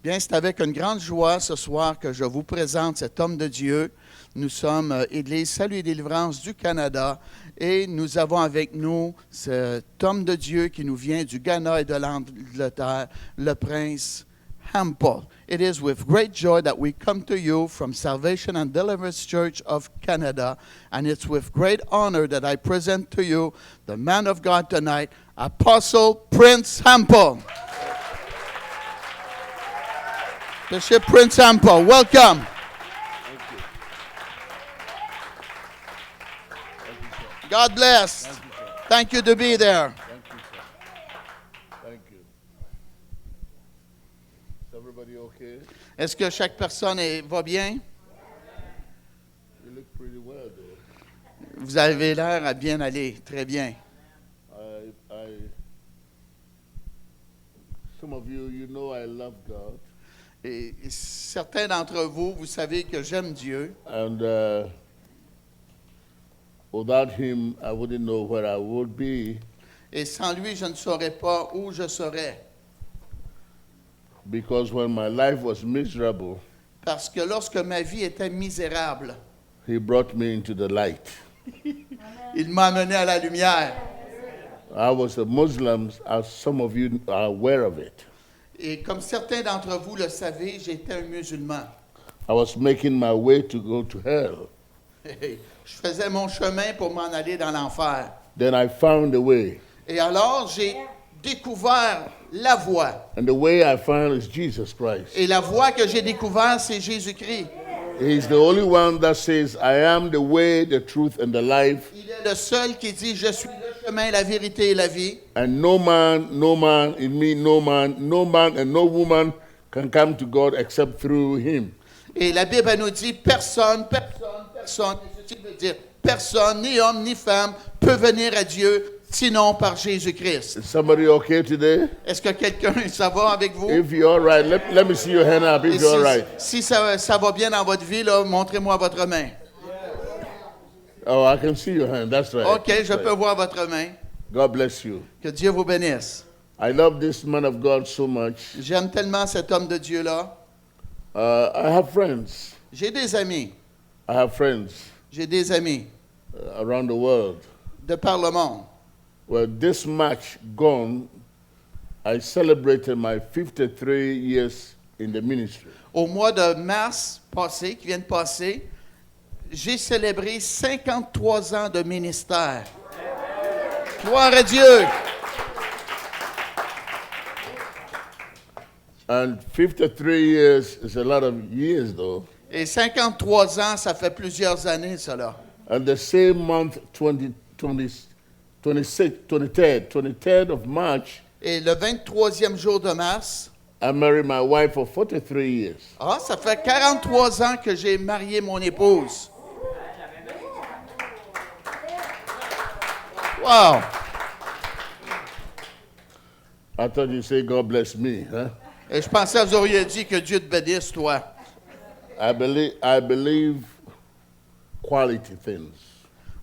Bien, c'est avec une grande joie ce soir que je vous présente cet homme de Dieu. Nous sommes Église Salut et Délivrance du Canada et nous avons avec nous cet homme de Dieu qui nous vient du Ghana et de l'Angleterre, le prince Hampel. It is with great joy that we come to you from Salvation and Deliverance Church of Canada, and it's with great honor that I present to you the man of God tonight, Apostle Prince Hampel. Bishop Prince Hampel, welcome. Thank you. Thank you, sir. God bless. Thank you, sir. Thank you to be there. Thank you, sir. Thank you. Is everybody okay? Est-ce que chaque personne va bien? You look pretty well, though. Vous avez l'air à bien aller, très bien. Some of you, you know I love God. Et certains d'entre vous, vous savez que j'aime Dieu. And without him, I wouldn't know where I would be. Et sans lui, je ne saurais pas où je serais. Because when my life was miserable, Parce que lorsque ma vie était misérable, he brought me into the light. il m'a amené à la lumière. I was a Muslim, as some of you are aware of it. Et comme certains d'entre vous le savez, j'étais un musulman. I was making my way to go to hell. Je faisais mon chemin pour m'en aller dans l'enfer. Then I found a way. Et alors, j'ai découvert la voie. And the way I found is Jesus Christ. Et la voie que j'ai découverte, c'est Jésus-Christ. He's the only one that says, I am the way, the truth, and the life. Il est le seul qui dit, je suis le chemin, la vérité et la vie. And no man, in me, no man and no woman can come to God except through him. Et la Bible elle nous dit, personne, ceci veut dire, personne, ni homme, ni femme, peut venir à Dieu, sinon par Jésus-Christ. Is somebody okay today? Est-ce que quelqu'un, ça va avec vous? If you're all right, let me see your hand up if Et you're all right. si ça va bien dans votre vie, là, montrez-moi votre main. Oh, I can see your hand. That's right. OK, That's je right. peux voir votre main. God bless you. Que Dieu vous bénisse. I love this man of God so much. J'aime tellement cet homme de Dieu-là. I have friends. J'ai des amis. I have friends J'ai des amis around the world. de par le monde. Well, this March gone, I celebrated my 53 years in the ministry. Au mois de mars passé, qui vient de passer, j'ai célébré 53 ans de ministère. Gloire à Dieu! And 53 years is a lot of years, though. Et 53 ans, ça fait plusieurs années, cela. And the same month, 23rd of March, Et le 23e jour de mars, I married my wife for 43 years. ça fait 43 ans que j'ai marié mon épouse. Wow! I thought you'd say, God bless me, huh? Et je pensais que vous auriez dit que Dieu te bénisse, toi. I believe quality things.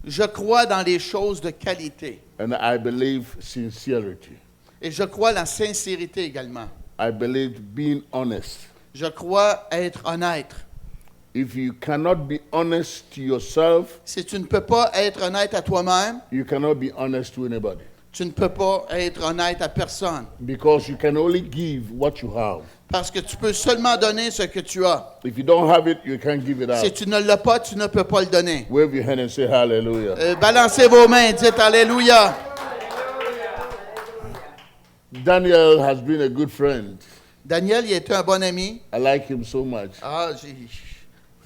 Je crois dans les choses de qualité. And I believe sincerity. Et je crois la sincérité également. I believe being honest. Je crois être honnête. If you cannot be honest to yourself, Si tu ne peux pas être honnête à toi-même, you cannot be honest to anybody. tu ne peux pas être honnête à personne. Because you can only give what you have. Parce que tu peux seulement donner ce que tu as. If you don't have it, you can't give it Si out. tu ne l'as pas, tu ne peux pas le donner. Wave your hand and say hallelujah. Balancez vos mains, dites Alléluia. Daniel has been a good friend. Daniel, il était un bon ami. I like him so much.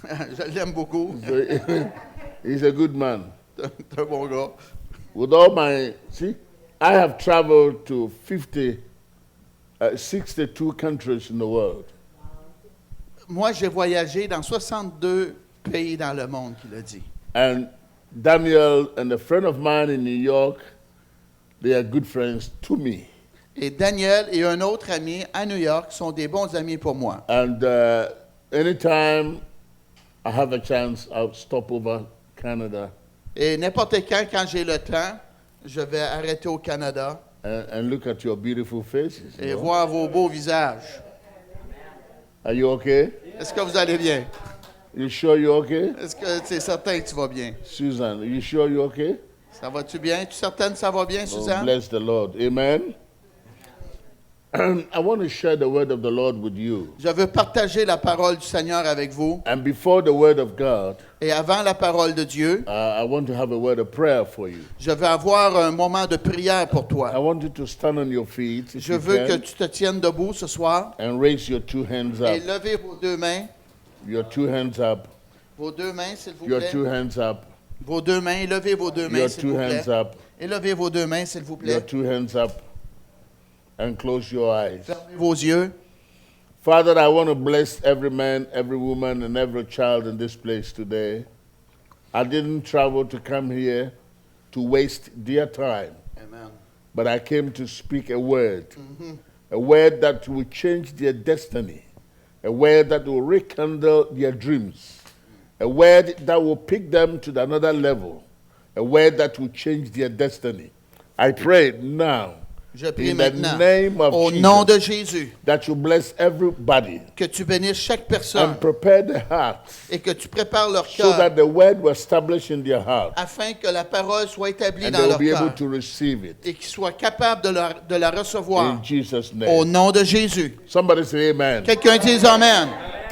Je l'aime beaucoup. He's a good man. C'est un bon gars. With all I have traveled to 62 countries in the world. Moi, j'ai voyagé dans 62 pays dans le monde, qu'il a dit. And Daniel and a friend of mine in New York, they are good friends to me. Et Daniel et un autre ami à New York sont des bons amis pour moi. And anytime I have a chance, I'll stop over Canada. Et n'importe quand j'ai le temps, je vais arrêter au Canada And look at your beautiful faces. et voir vos beaux visages. Are you okay? Est-ce que vous allez bien? You sure you're okay? Est-ce que c'est certain que tu vas bien? Susan, you sure you're okay? Ça va-tu bien? Es-tu certaine que ça va bien, Oh, Suzanne? bless the Lord. Amen. I want to share the word of the Lord with you. Je veux partager la parole du Seigneur avec vous. And before the word of God, Et avant la parole de Dieu, I want to have a word of prayer for you. je veux avoir un moment de prière pour I toi. want you to stand on your feet if Je you veux que can, tu te tiennes debout ce soir and raise your two hands et up. levez vos deux mains. Your two hands up. Vos deux mains, s'il vous Your plaît. two hands up. Vos deux mains, levez vos deux mains, Your s'il two vous plaît. hands up. Et levez vos deux mains, s'il vous Your plaît. two hands up. And close your eyes. Fermez vos yeux. Father, I want to bless every man, every woman, and every child in this place today. I didn't travel to come here to waste their time, Amen. but I came to speak a word that will change their destiny, a word that will rekindle their dreams, a word that will pick them to another level, a word that will change their destiny. I pray now, Je prie in the maintenant, name of au Jesus, nom de Jésus, that you bless everybody que tu bénisses chaque personne and prepare the hearts et que tu prépares leur so cœur that the word will establish in their heart afin que la parole soit établie and dans they will leur be able cœur to receive it. et qu'ils soient capables de la recevoir In Jesus' au name. nom de Jésus. Somebody say amen. Quelqu'un dise Amen.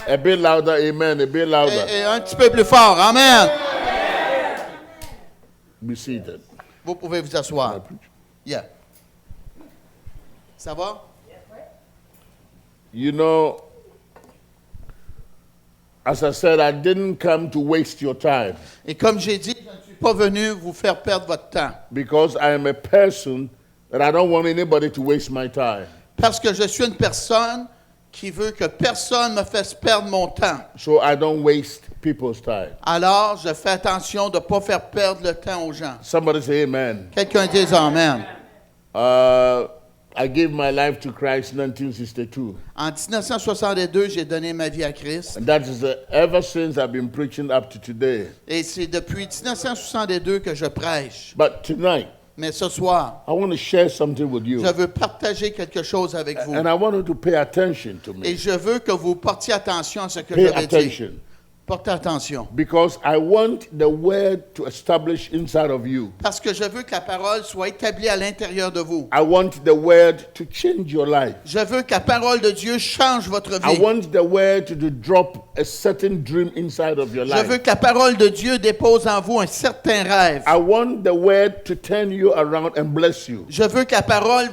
A bit louder, amen. A bit louder. Et un petit peu plus fort. Amen. Be seated. Vous pouvez vous asseoir. Yeah. Ça va? You know, as I said, I didn't come to waste your time Et comme j'ai dit, je ne suis pas venu vous faire perdre votre temps. because I am a person that I don't want anybody to waste my time. Parce que je suis une personne qui veut que personne me fasse perdre mon temps. So I don't waste people's time. Alors, je fais attention de ne pas faire perdre le temps aux gens. Somebody say amen. Quelqu'un dise Amen. I gave my life to Christ in 1962. En 1962, j'ai donné ma vie à Christ. And that is ever since I've been preaching up to today. Et c'est depuis 1962 que je prêche. But tonight, Mais ce soir, I want to share something with you. je veux partager quelque chose avec vous. And I want you to pay attention to Et me. je veux que vous portiez attention à ce que Pay je vais dire. attention. Portez attention. Because I want the word to establish inside of you. Parce que je veux que la parole soit établie à l'intérieur de vous. I want the word to change your life. Je veux que la parole de Dieu change votre I vie. want the word to drop a certain dream inside of your Je veux life. que la parole de Dieu dépose en vous un certain rêve. I want the word to turn you around and bless you. Je veux que la parole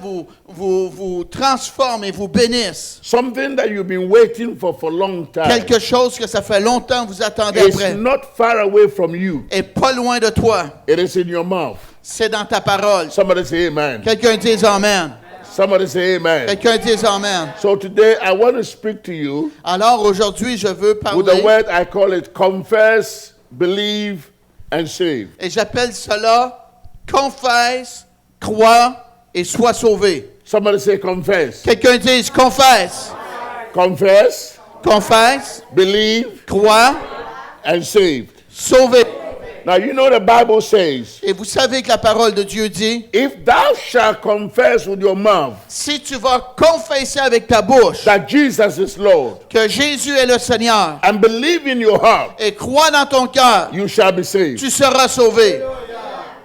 vous transforme et vous bénisse. Something that you've been waiting for a long time. Quelque chose que ça fait longtemps que vous attendez It's après. not far away from you. Et pas loin de toi. It is in your mouth. C'est dans ta parole. Somebody say amen. Quelqu'un dise Amen. Somebody say amen. Quelqu'un dise Amen. So today I want to speak to you Alors aujourd'hui, je veux with parler. the word I call it confess, believe, and save. Et j'appelle cela confesse, crois et sois sauvé. Somebody say confess. Quelqu'un dise confesse, Confess, confesse, believe, crois, and save. sauvé. Now you know the Bible says, Et vous savez que la parole de Dieu dit, if thou shalt confess with your mouth si tu vas confesser avec ta bouche that Jesus is Lord que Jésus est le Seigneur and believe in your heart, et crois dans ton cœur, you shall be saved. tu seras sauvé.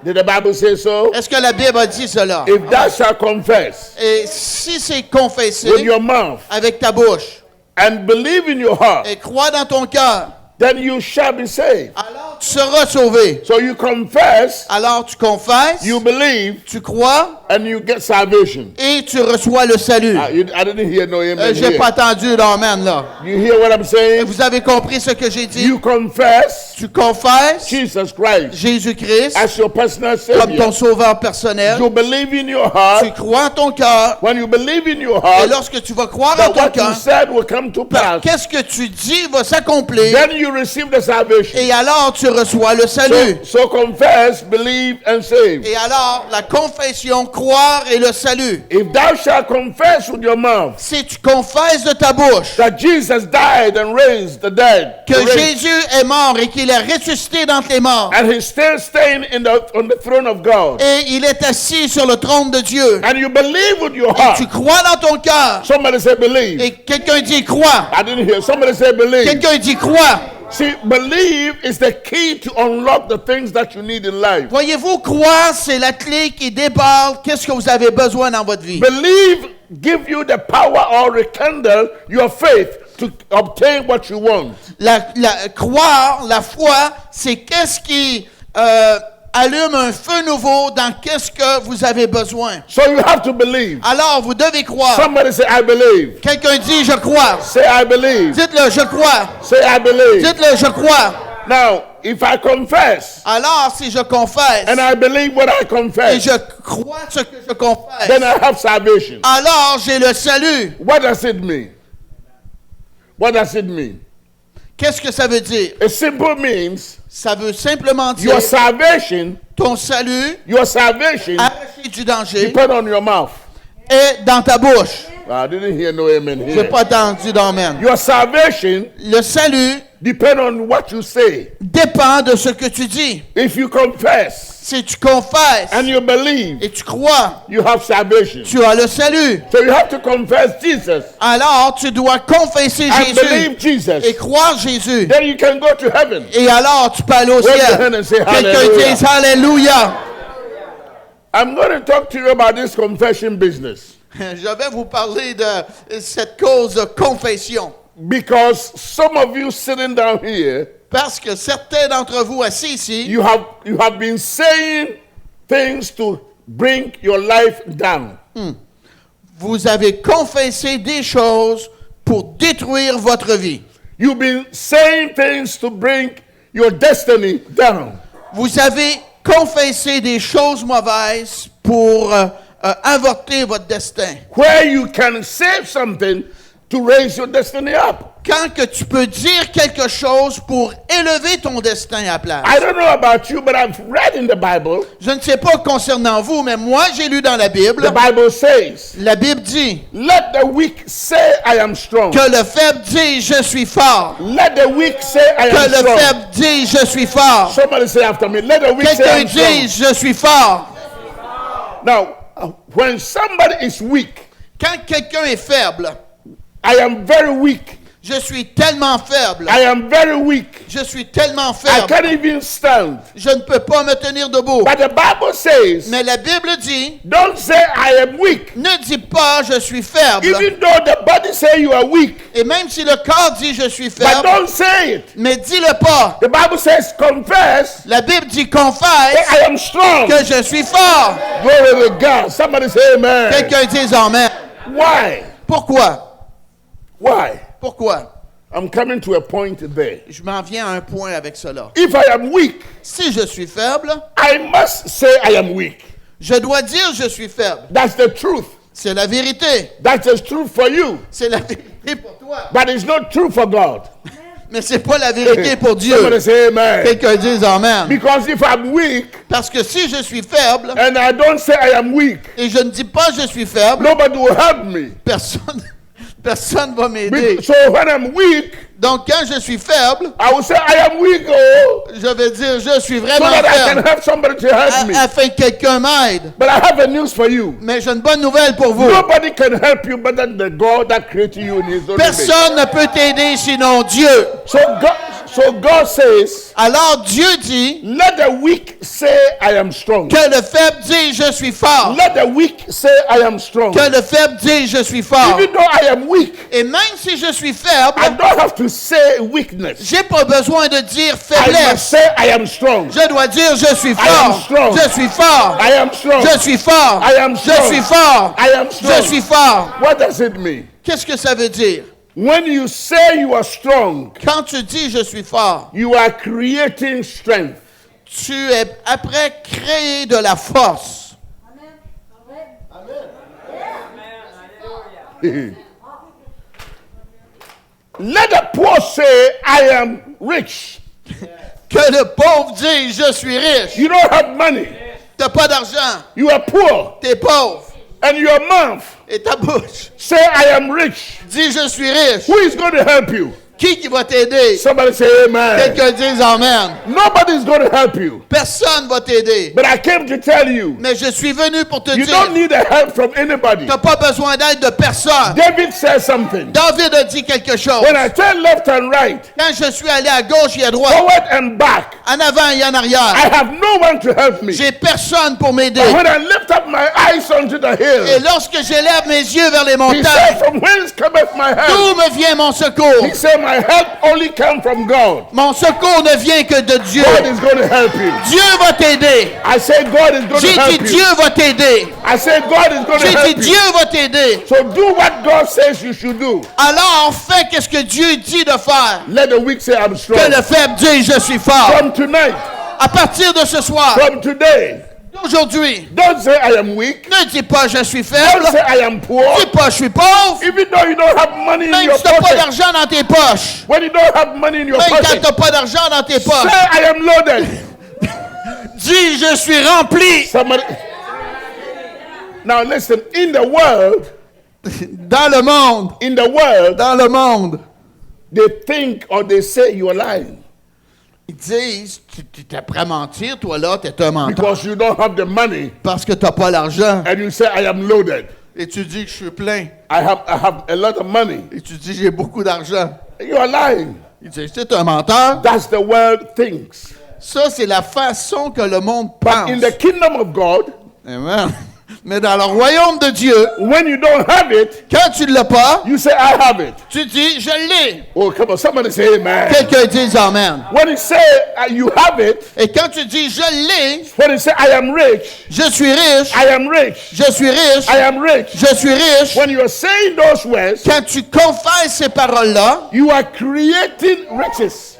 Did the Bible say so? Est-ce que la Bible a dit cela? If thou shalt confess Et si c'est confessé with your mouth avec ta bouche and believe in your heart, et crois dans ton cœur, then you shall be saved. alors tu seras sauvé. So you confess, Alors tu confesses, you believe, tu crois and you get salvation. et tu reçois le salut. I didn't hear no amen J'ai here. pas entendu l'amen là. You hear what I'm saying? Vous avez compris ce que j'ai dit? You confess Tu confesses Jesus Christ Jésus-Christ as your personal comme ton Savior. sauveur personnel. You believe in your Tu heart. crois en ton cœur. When you believe in your Et heart, lorsque tu vas croire en that ton what you cœur, said will come to pass. qu'est-ce que tu dis va s'accomplir. Then you receive the salvation. Et alors tu reçois le salut. So confess, believe, and save. Et alors la confession, croire et le salut. If thou shalt confess with your mouth Si tu confesses de ta bouche that Jesus died and raised the dead, que Jésus est mort et qu'il qu'il est ressuscité d'entre les morts. And he's still staying on the throne of God. Et il est assis sur le trône de Dieu. And you believe with your Et heart. tu crois dans ton cœur. Somebody say believe. Et quelqu'un dit crois. I didn't hear. Somebody say believe. Quelqu'un dit crois. See, believe is the key to unlock the things that you need in life. Voyez-vous, croire, c'est la clé qui débarque qu'est-ce que vous avez besoin dans votre vie. Believe give you the power or rekindle your faith to obtain what you want. Croire, la foi, c'est qu'est-ce qui allume un feu nouveau dans qu'est-ce que vous avez besoin. So you have to believe. Alors, vous devez croire. Somebody say, I believe. Quelqu'un dit, je crois. Say, I believe. Dites-le, je crois. Say, I believe. Dites-le, je crois. Now, if I confess, Alors, si je confesse, and I believe what I et confess, je crois ce que je confesse, then I have salvation. alors j'ai le salut. What does it mean? What does it mean? Qu'est-ce que ça veut dire? It simply means Ça veut simplement dire your salvation, ton salut, arraché du danger, depend on your mouth. est dans ta bouche. I didn't hear no amen Je n'ai here. pas entendu d'amen. Your salvation Le salut depend on what you say. dépend de ce que tu dis. If you confess Si tu confesses and you believe, et tu crois, you have salvation. tu as le salut. So you have to confess Jesus Alors, tu dois confesser and Jésus believe Jesus. et croire Jésus. Then you can go to heaven. Et alors, tu peux aller au Wave your ciel. hand and say Quelqu'un hallelujah. dise Alléluia. I'm going to talk to you about this confession business Je vais vous parler de cette cause de confession. because some of you sitting down here, Parce que certains d'entre vous assis ici, you have been saying things to bring your life down. vous avez confessé des choses pour détruire votre vie. You've been saying things to bring your destiny down. Vous avez confessé des choses mauvaises pour avorter votre destin. Where you can say something to raise your destiny up. Quand que tu peux dire quelque chose pour élever ton destin à place. I don't know about you, but I've read in the Bible. Je ne sais pas concernant vous, mais moi j'ai lu dans la Bible. The Bible says, La Bible dit let the weak say I am strong. que le faible dit je suis fort. Let the weak say I Que am le strong. faible dit je suis fort. Somebody say after me, let the weak say Quelqu'un I'm strong. dit je suis fort. Now, when somebody is weak, Quand quelqu'un est faible, I am very weak. je suis tellement faible. I am very weak. Je suis tellement I faible. can't even stand. Je ne peux pas me tenir debout. But the Bible says, Mais la Bible dit, don't say I am weak. ne dis pas je suis faible. Even though the body say you are weak, Et même si le corps dit je suis but faible, don't say it. mais dis-le pas. The Bible says, confess La Bible dit that confesse I am strong. que je suis fort. Glory to God. Somebody say amen. Quelqu'un dise amen. Why? Pourquoi? Why? Pourquoi? I'm coming to a point there. Je m'en viens à un point avec cela. If I am weak, Si je suis faible, I must say I am weak. je dois dire je suis faible. That's the truth. C'est la vérité. That's the truth for you. C'est la vérité pour toi. But it's not true for God. Mais c'est pas la vérité pour Dieu. Somebody say amen. Quelqu'un dise amen. Because if I'm weak Parce que si je suis faible and I don't say I am weak, et je ne dis pas je suis faible, nobody will help me. personne va m'aider. So when I'm weak, Donc quand je suis faible, I will say I am weak, oh, je vais dire je suis so vraiment that I can faible have somebody to help me. afin que quelqu'un m'aide. But I have a news for you. Mais j'ai une bonne nouvelle pour vous. Nobody can help you better than the God that created you in His own image. Personne ne peut t'aider sinon Dieu. So God says, Alors Dieu dit let the weak say I am strong. que le faible dit je suis fort. Let the weak say I am strong. Que le faible dit je suis fort. Even though I am weak, Et même si je suis I faible, don't have to say weakness. j'ai pas besoin de dire I must faiblesse. say I am strong. Je dois dire je suis I am fort. strong. Je suis fort. I am strong. Je suis fort. I am Je strong. suis fort. I am strong. Je suis fort. What does it mean? Qu'est-ce que ça veut dire? When you say you are strong, Quand tu dis je suis fort, you are creating strength. tu es après créer de la force. Let the poor say I am rich. Que le pauvre dise je suis riche. You don't have money. T'as pas d'argent. You are poor. T'es pauvre. And your mouth Et ta bouche say I am rich. dit je suis riche. Who is going to help you? Qui va t'aider? Somebody say amen. Quelqu'un dise Amen. Nobody's going to help you. Personne va t'aider. But I came to tell you, Mais je suis venu pour te you dire, don't need a help from anybody. tu n'as pas besoin d'aide de personne. David said something. David a dit quelque chose. When I turn left and right, Quand je suis allé à gauche et à droite, forward and back, en avant et en arrière, I have no one to help me. j'ai personne pour m'aider. When I lift up my eyes unto the Et hill, lorsque j'élève mes yeux vers les he montagnes, said, from whence cometh my help? d'où me vient mon secours? He said, my help only comes from God. Mon secours ne vient que de Dieu. God is going to help you. Dieu va t'aider. I say God is going to J'ai dit help you. Dieu va t'aider. I say God is going to J'ai dit help you. Dieu va t'aider. So do what God says you should do. Alors fais qu'est-ce que Dieu dit de faire. Let the weak say I'm Que strong. le faible dise je suis fort. From tonight, À partir de ce soir, from today, d'aujourd'hui, don't say I am weak. ne dis pas je suis faible. Don't say I am poor. Dis pas je suis pauvre. Even though you don't have money in Même your si tu n'as pas pocket. d'argent dans tes poches. When you don't have money in your Même quand tu pocket. n'as pas d'argent dans tes poches. Say I am loaded. Dis je suis rempli. Somebody. Now listen, in the world, Dans le monde, they think or they say you are lying ils disent, tu t'es prêt à mentir, toi là, tu es un menteur. because you don't have the money Parce que tu n'as pas l'argent. and you say I am loaded. Et tu dis que je suis plein. I have a lot of money. Et tu dis j'ai beaucoup d'argent. You are lying. Ils disent, c'est un menteur. That's the world thinks. Ça, c'est la façon que le monde But pense. in the kingdom of God, Amen. Mais dans le royaume de Dieu, when you don't have it, quand tu ne l'as pas, you say I have it. tu dis je l'ai. Oh, come on, somebody say amen. Quelqu'un dit Amen. When you say you have it, Et quand tu dis je l'ai, when you say I am rich, je suis riche, I am rich, je suis riche, I am rich. je suis riche. When you are saying those words, Quand tu confesses ces paroles-là, you are creating riches.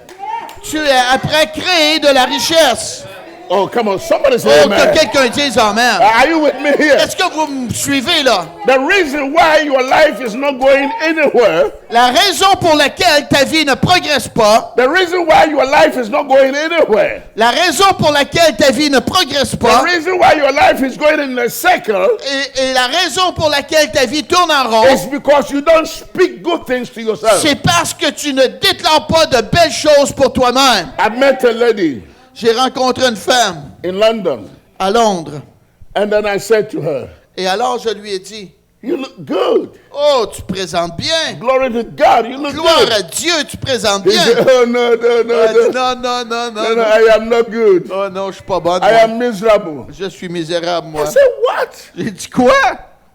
tu es après créé de la richesse. Oh, come on, somebody say Oh, que amen. quelqu'un dise Amen. Are you with me here? Est-ce que vous me suivez là? The reason why your life is not going anywhere, La raison pour laquelle ta vie ne progresse pas, the reason why your life is not going anywhere, la raison pour laquelle ta vie ne progresse the pas, reason why your life is going in a circle et la raison pour laquelle ta vie tourne en rond, is because you don't speak good things to yourself. c'est parce que tu ne déclares pas de belles choses pour toi-même. I met a lady J'ai rencontré une femme in London, à Londres, and then I said to her, et alors je lui ai dit, you look good. oh, tu présentes bien. Glory to God, you look Gloire good. à Dieu, tu présentes He bien. said, oh, no, no, Elle no, a dit, no. non, non, non, No, non. no, I am not good. Oh non, je suis pas bonne. I moi. am miserable. Je suis misérable, I moi. said, what? J'ai dit quoi?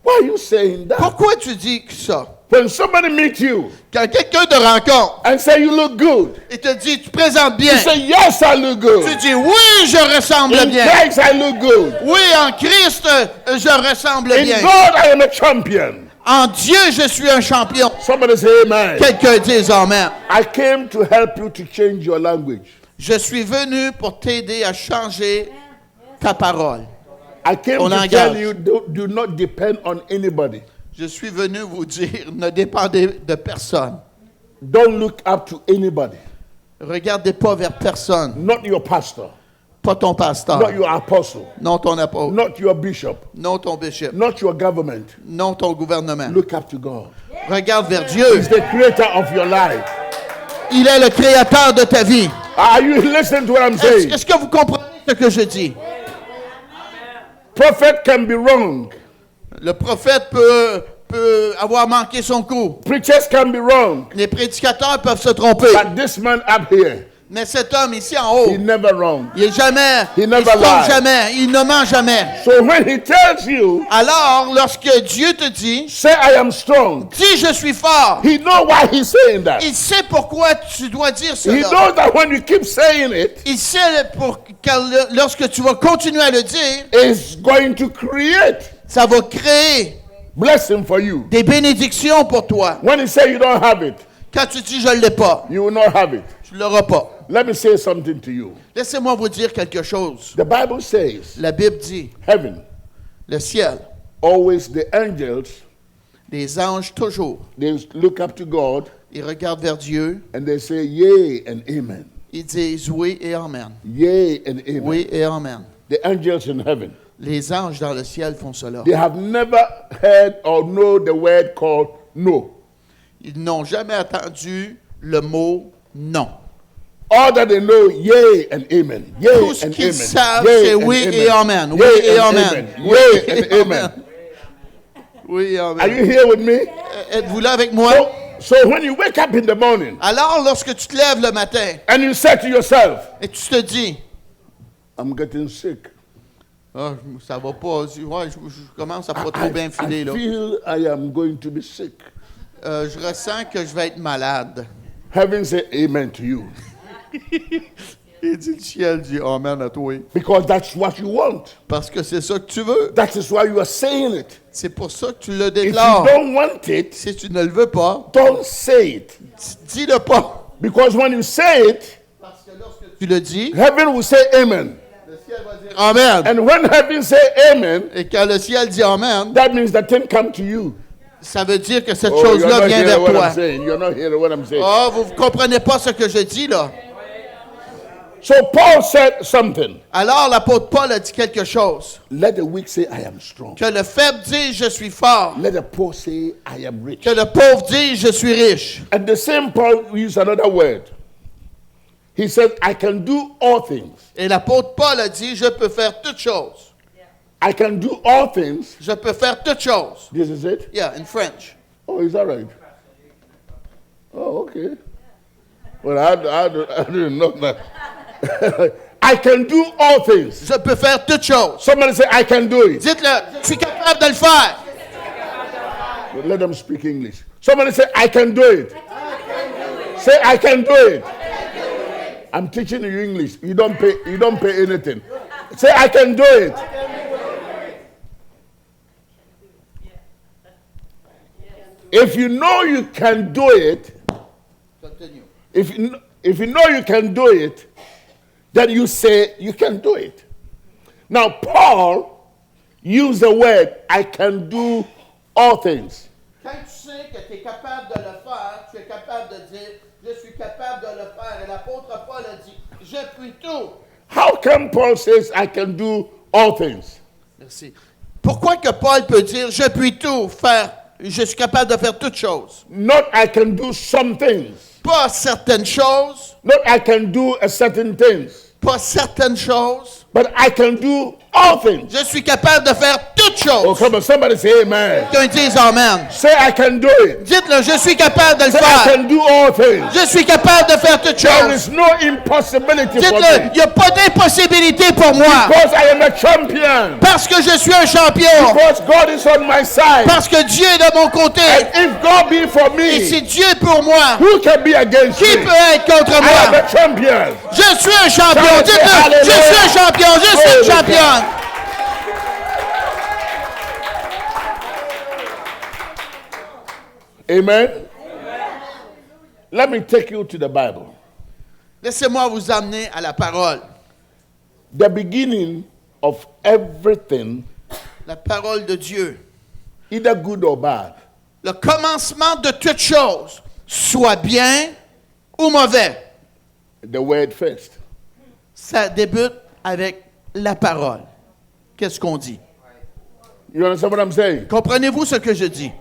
Why are you saying that? Pourquoi tu dis ça? When somebody meets you Quand quelqu'un te rencontre and say you look good, et te dit, tu présentes bien, you say, yes, I look tu good. dis, oui, je ressemble In bien. Christ, I look good. Oui, en Christ, je ressemble In bien. God, I am a champion. En Dieu, je suis un champion. Somebody say amen. Quelqu'un dise Amen. I came to help you to change your language. Je suis venu pour t'aider à changer ta parole. I came On to engage. tell you, do not depend on anybody. Je suis venu vous dire, ne dépendez de personne. Don't look up to anybody. Regardez pas vers personne. Not your pastor, Pas ton pasteur. not your apostle, Non ton apôtre. not your bishop, Non ton bishop. not your government. Non ton gouvernement. Look up to God. Regarde vers Dieu. He's the creator of your life. Il est le créateur de ta vie. Are you listening to what I'm Est-ce saying? est-ce que vous comprenez ce que je dis? Prophet can be wrong. Le prophète peut avoir manqué son coup. Preachers can be wrong. Les prédicateurs peuvent se tromper. But this man up here, Mais cet homme ici en haut, he never wrong. il est jamais, He il never se trompe lies. jamais, il ne ment jamais. So when he tells you, Alors, lorsque Dieu te dit, say I am strong, dis je suis fort, he knows why he's saying that. il sait pourquoi tu dois dire He cela. knows that when you keep saying it, Il sait lorsque tu vas continuer à le dire, it's going to create ça va créer blessing for you. des bénédictions pour toi. When he say you don't have it, Quand tu dis je ne l'ai pas, you will not have it. tu ne l'auras pas. Let me say something to you. Laissez-moi vous dire quelque chose. The Bible says La Bible dit, heaven, le ciel, always the angels, les anges toujours, they look up to God ils regardent vers Dieu, and they say yea and amen. ils disent oui et amen. Yea and amen. Oui et amen. The angels in heaven. Les anges dans le ciel font cela. They have never heard or know the word called no. Ils n'ont jamais entendu le mot non. All that they know, yea and amen. Yea Tout ce and qu'ils amen. savent, Yea c'est and oui amen. et amen. Oui Yea et and amen. Yea and amen. Oui et Are amen. you here with me? Êtes-vous là avec moi? So when you wake up in the morning Alors, lorsque tu te lèves le matin and you say to yourself, et tu te dis, I'm getting sick. ah, ça va pas, ouais, je commence à pas trop bien filer I là. feel I am going to be sick. Je ressens que je vais être malade. Heaven say amen to you. Et dit le ciel dit amen à toi. Because that's what you want. Parce que c'est ça que tu veux. That is why you are saying it. C'est pour ça que tu le If déclares. you don't want it, Si tu ne le veux pas, don't say it. dis-le pas. Because when you say it, Parce que lorsque tu le dis, heaven will say amen. le ciel va dire amen. And when heaven say amen, Et quand le ciel dit amen, that means the thing come to you. ça veut dire que cette Oh, you're chose-là not vient hearing vers what toi. I'm saying. You're not hearing what I'm saying. Oh, vous ne comprenez pas ce que je dis là. So Paul said something. Alors l'apôtre Paul a dit quelque chose. Let the weak say, I am strong. Que le faible dise je suis fort. Let the poor say, I am rich. Que le pauvre dise je suis riche. And the same Paul used another word. He said, I can do all things. Et l'apôtre Paul a dit je peux faire toutes choses. I can do all things. Je peux faire toutes choses. This is it? Yeah, in French. Oh, is that right? Oh, okay. Well, I didn't know that. I can do all things. Je peux faire toutes choses. Somebody say, I can do it. Dites-le, je suis capable de le faire. Let them speak English. Somebody say, I can do it. Say, I can do it. I'm teaching you English. You don't pay anything. Say, I can do it. If you know you can do it, Continue. if you know you can do it, then you say you can do it. Now, Paul used the word, I can do all things. Quand tu sais que tu es capable de le faire, tu es capable de dire, je suis capable de le faire. Et l'apôtre Paul a dit, je puis tout. How come Paul says, I can do all things? Merci. Pourquoi que Paul peut dire, je puis tout faire, je suis capable de faire toutes choses? Not I can do some things. Pas certaines choses, Not I can do a certain things. pas certaines choses. But I can do all things. Je suis capable de faire toutes Oh, choses. come on, somebody say amen. Quelqu'un dise amen. Say I can do it. Dites-le, je suis capable de le Say I faire. can do all things. Je suis capable de faire toutes There choses. is no impossibility for Dites-le, me. il n'y a pas d'impossibilité pour moi. Because I am a champion. Parce que je suis un champion. Because God is on my side. Parce que Dieu est de mon côté. And if God be for Et si me, Dieu est pour moi, who can be against qui me? peut être contre I am moi? a champion. Je suis un champion. Shout Dites-le, je hallelujah. suis un champion. Je suis Glory une to championne. Amen. Let me take you to the Bible. Laissez-moi vous amener à la parole. The beginning of everything, La parole de Dieu. either good or bad, Le commencement de toute chose, soit bien ou mauvais, the word first. ça débute avec la parole. Qu'est-ce qu'on dit? You understand what I'm saying? Comprenez-vous ce que je dis?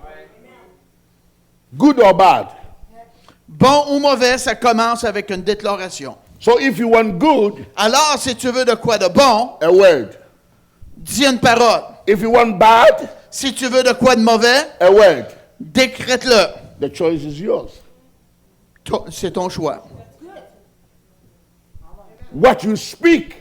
Good or bad. Bon ou mauvais, ça commence avec une déclaration. So if you want good, Alors, si tu veux de quoi de bon, a word. dis une parole. If you want bad, Si tu veux de quoi de mauvais, a word. décrète-le. The choice is yours. C'est ton choix. What you speak,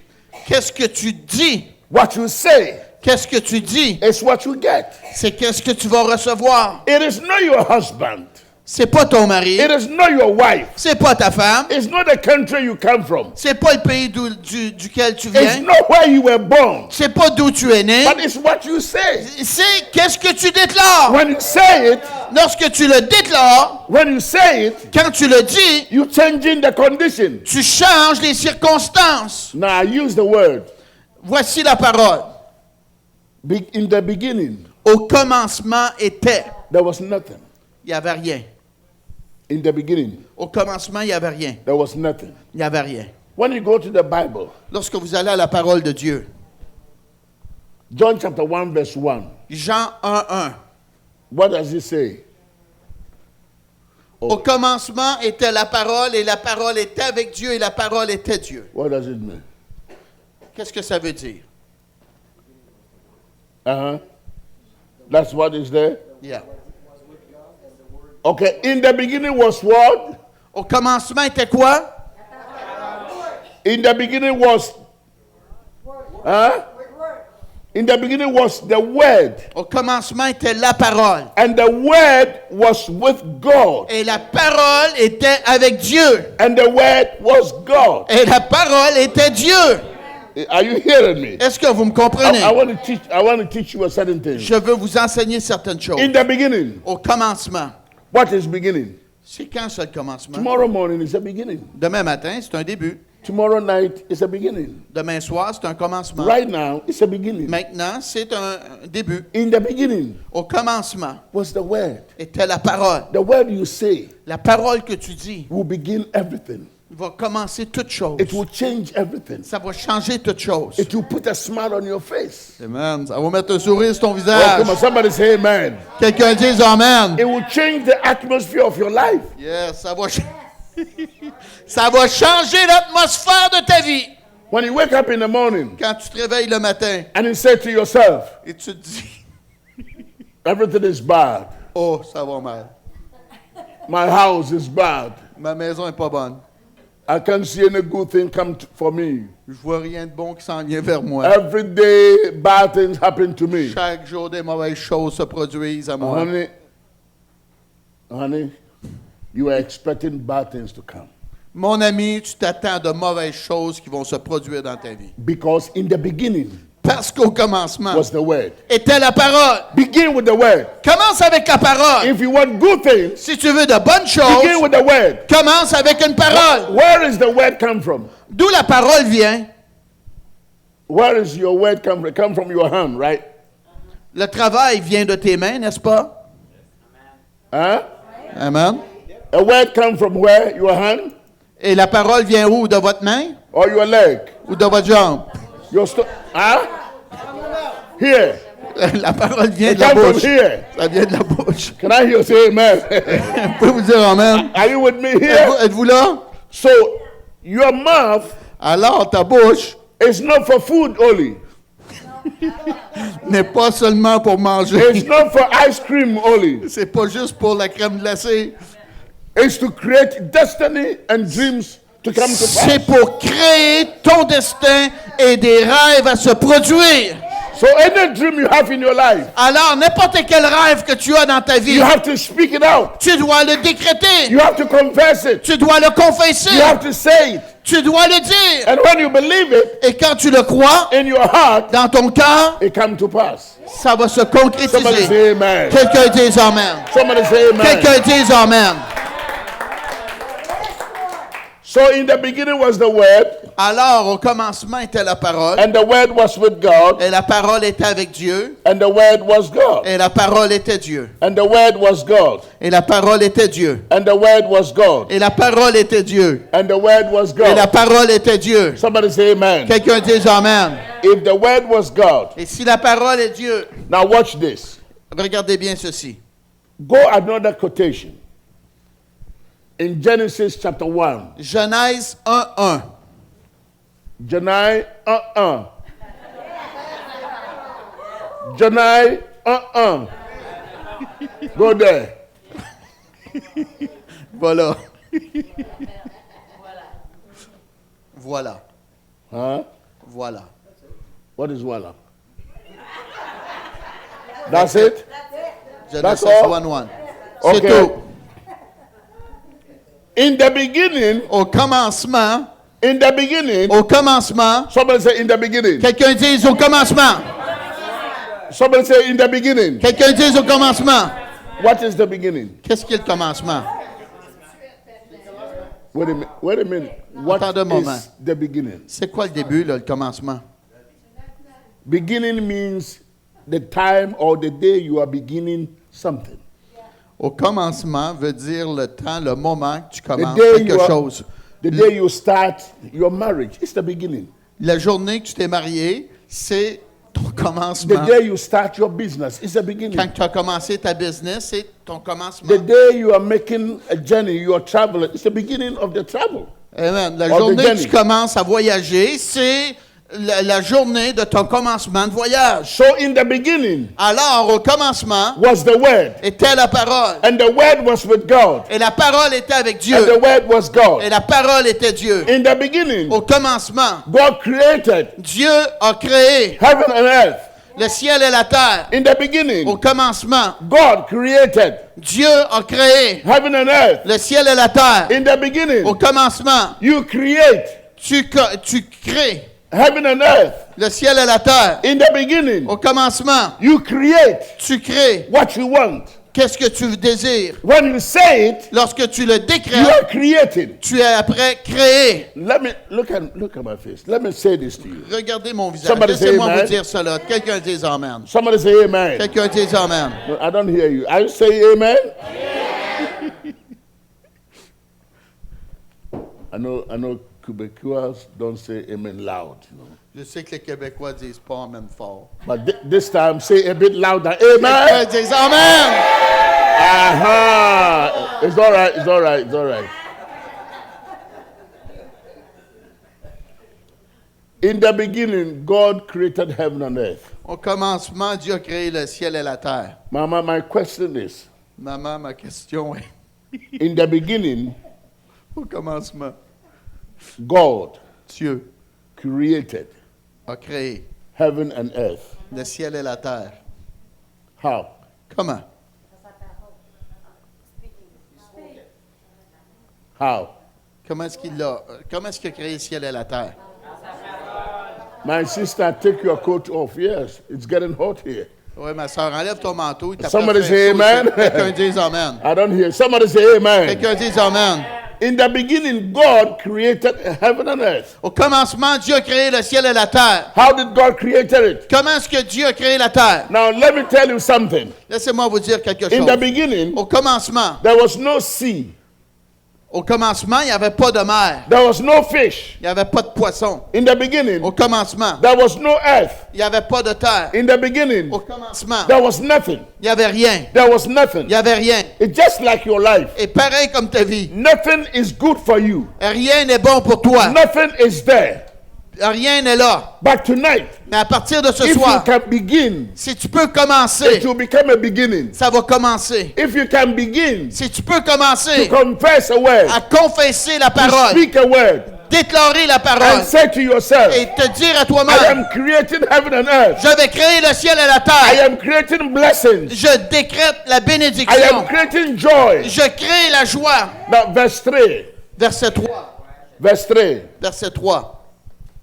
Qu'est-ce que tu dis? what you say, Qu'est-ce que tu dis? is what you get. C'est qu'est-ce que tu vas recevoir. It is not your husband. C'est pas ton mari. It is not your wife. C'est pas ta femme. It's not the country you come from. C'est pas le pays duquel tu It's viens. not where you were born. C'est pas d'où tu es né. But it's what you say. C'est qu'est-ce que tu déclares. When you say it, Lorsque tu le déclares, when you say it, quand tu le dis, you changing the condition. tu changes les circonstances. Now I use the word. Voici la parole. In the beginning, Au commencement était. there was nothing. Il n'y avait rien. In the beginning, Au commencement, il n'y avait rien. there was nothing. Il n'y avait rien. When you go to the Bible, Lorsque vous allez à la parole de Dieu, John chapter 1 verse 1, Jean 1:1, what does it say? Au commencement était la parole, et la parole était avec Dieu, et la parole était Dieu. What does it mean? Qu'est-ce que ça veut dire? That's what is there? Yeah. Okay, in the beginning was what? Au commencement était quoi? In the beginning was... In the beginning was the Word. Au commencement était la parole. And the Word was with God. Et la parole était avec Dieu. And the Word was God. Et la parole était Dieu. Are you hearing me? Est-ce que vous me comprenez? I want to teach you a certain thing. Je veux vous enseigner certaines choses. In the beginning. Au commencement. What is beginning? C'est quand ça le commencement? Tomorrow morning is a beginning. Demain matin, c'est un début. Tomorrow night is a beginning. Demain soir, c'est un commencement. Right now, it's a beginning. Maintenant, c'est un début. In the beginning Au commencement was the Word. était la parole. The word you say La parole que tu dis will begin everything. va commencer toute chose. It will change everything. Ça va changer toute chose. It will put a smile on your face. Amen. Ça va mettre un sourire sur ton Oh, visage. come on, somebody say amen. Quelqu'un dise Amen. It will change the atmosphere of your life. Yes, ça va changer l'atmosphère de ta vie. When you wake up in the morning Quand tu te réveilles le matin and you say to yourself, et tu te dis, everything is bad. oh, ça va mal. My house is bad. Ma maison est pas bonne. I can't see any good thing come for me. Je vois rien de bon qui s'en vient vers moi. Every day, bad things happen to me. Chaque jour, des mauvaises choses se produisent à moi. Honey, you are expecting bad things to come. Mon ami, tu t'attends de mauvaises choses qui vont se produire dans ta vie. Because in the beginning Parce qu'au commencement was the word. était la parole. Begin with the word. Commence avec la parole. If you want good things, Si tu veux de bonnes begin choses, with the word. commence avec une parole. Where is the word come from? D'où la parole vient? Where is your word come from? Come from your hand, right? Le travail vient de tes mains, n'est-ce pas? Huh? Amen. A word come from where? Your hand Et la parole vient où? De votre main or your leg? ou de votre jambe? Huh? Here. La parole vient It de la come from bouche. here. Ça vient de la bouche. Can I hear you say amen? Vous pouvez vous dire Amen. Are you with me Êtes-vous, here? êtes-vous là? So your mouth Alors, ta bouche is not for food only. n'est pas seulement pour manger. It's not for ice cream only. C'est pas juste pour la crème glacée. It's to create destiny and dreams to come to C'est pass. pour créer ton destin et des rêves à se produire. So any dream you have in your life, Alors, n'importe quel rêve que tu as dans ta vie, you have to speak it out. tu dois le décréter. You have to confess it. Tu dois le confesser. You have to say it. Tu dois le dire. And when you believe it Et quand tu le crois in your heart, dans ton cœur, it comes to pass. ça va se Somebody concrétiser. say amen. Quelqu'un dise Amen. Somebody say amen. Quelqu'un dise Amen. So in the beginning was the word, Alors, au commencement était la parole. and the word was with God, Et la parole était avec Dieu. and the word was God. Et la parole était Dieu. And the word was God. Et la parole était Dieu. And the word was God. Et la parole était Dieu. And the word was Et la God. parole était Dieu. Somebody say amen. Quelqu'un dise Amen. If the word was God, Et si la parole est Dieu, now watch this. regardez bien ceci. Go another quotation. In Genesis chapter 1. Genèse 1:1. Janai, Janai, Go there. Voilà. Voilà. Huh? Voilà. What is voila? That's it? Genesis all? 1:1. C'est Okay. tout. In the beginning, Au commencement, somebody say in the beginning. quelqu'un dise au commencement. Somebody say in the beginning. Quelqu'un dise au commencement. What is the beginning? Qu'est-ce qu'est le commencement? Wait a minute. What Attends un moment. is the beginning? C'est quoi le début, là, le commencement? Beginning means the time or the day you are beginning something. Au commencement veut dire le temps, le moment que tu The commences day quelque chose. the day you start your marriage, it's the beginning. La journée que tu t'es marié, c'est The commencement. day you start your business is the beginning. Quand tu as commencé ta business, c'est ton commencement. The day you are making a journey, you are traveling, it's the beginning of the travel. Amen. La Or the journée que journey. tu commences à voyager, c'est la journée de ton commencement de voyage. So in the beginning Alors, au commencement, was the Word, était la parole. and the Word was with God, Et la parole était avec and Dieu. the Word was God. Et la parole était Dieu. In the beginning, Au commencement, God created Dieu a créé heaven and earth. le ciel et la terre. In the beginning, Au commencement, God created Dieu a créé heaven and earth. le ciel et la terre. In the Au beginning, commencement, you create tu crées heaven and earth. le ciel et la terre. In the beginning, Au commencement, you create tu crées what you want. qu'est-ce que tu désires. When you say it, Lorsque tu le you décrètes, are creating. tu es après créé. Let me look at my face. Let me say this to you. Regardez mon visage. Somebody say Laissez-moi amen. vous dire cela. Quelqu'un dise Amen. Somebody say amen. Quelqu'un dise Amen. No, I don't hear you. I say amen. I know Quebecois don't say amen loud, you know. Je sais que les Québécois disent pas Amen fort. But this time say a bit louder. Quelqu'un Amen. dise Amen. Aha. It's all right. It's all right. It's all right. In the beginning, God created heaven and earth. Au commencement, Dieu a créé le ciel et la terre. Mama, my question is, Maman, ma question est, in the beginning, au commencement, God Dieu created a créé heaven and earth. le ciel et la terre. How? Comment? How? Comment est-ce qu'il a créé le ciel et la terre? My sister, take your coat off. Yes, it's getting hot here. Oui, ma soeur, enlève ton manteau. Il Somebody t'apprête say chaud, amen. Quelqu'un dise Amen. I don't hear. Somebody say amen. Quelqu'un dise Amen. In the beginning, God created heaven and earth. Au commencement, Dieu a créé le ciel et la terre. How did God create it? Comment est-ce que Dieu a créé la terre? Now, let me tell you something. Laissez-moi vous dire quelque In chose. the beginning, Au commencement, there was no sea, il n'y avait pas de mer. there was no fish. Il n'y avait pas de poisson. In the beginning, Au commencement, there was no earth. il n'y avait pas de terre. In the beginning, Au commencement, there was nothing. il n'y avait rien. There was nothing. Il n'y avait rien. It's just like your life. Et pareil comme ta vie. Nothing is good for you. Rien n'est bon pour toi. Nothing is there. Rien n'est là. But tonight, Mais à partir de ce if you soir, can begin, si tu peux commencer, it will become a beginning. ça va commencer. If you can begin Si tu peux to commencer confess a word, à confesser la to parole, speak a word, déclarer la parole and say to yourself, et te dire à I toi-même, am creating heaven and earth. je vais créer le ciel et la I terre. am creating blessings. Je décrète la I bénédiction. am creating joy. Je crée la joie. Now, verse 3. Verset 3. Verse 3. Verset 3.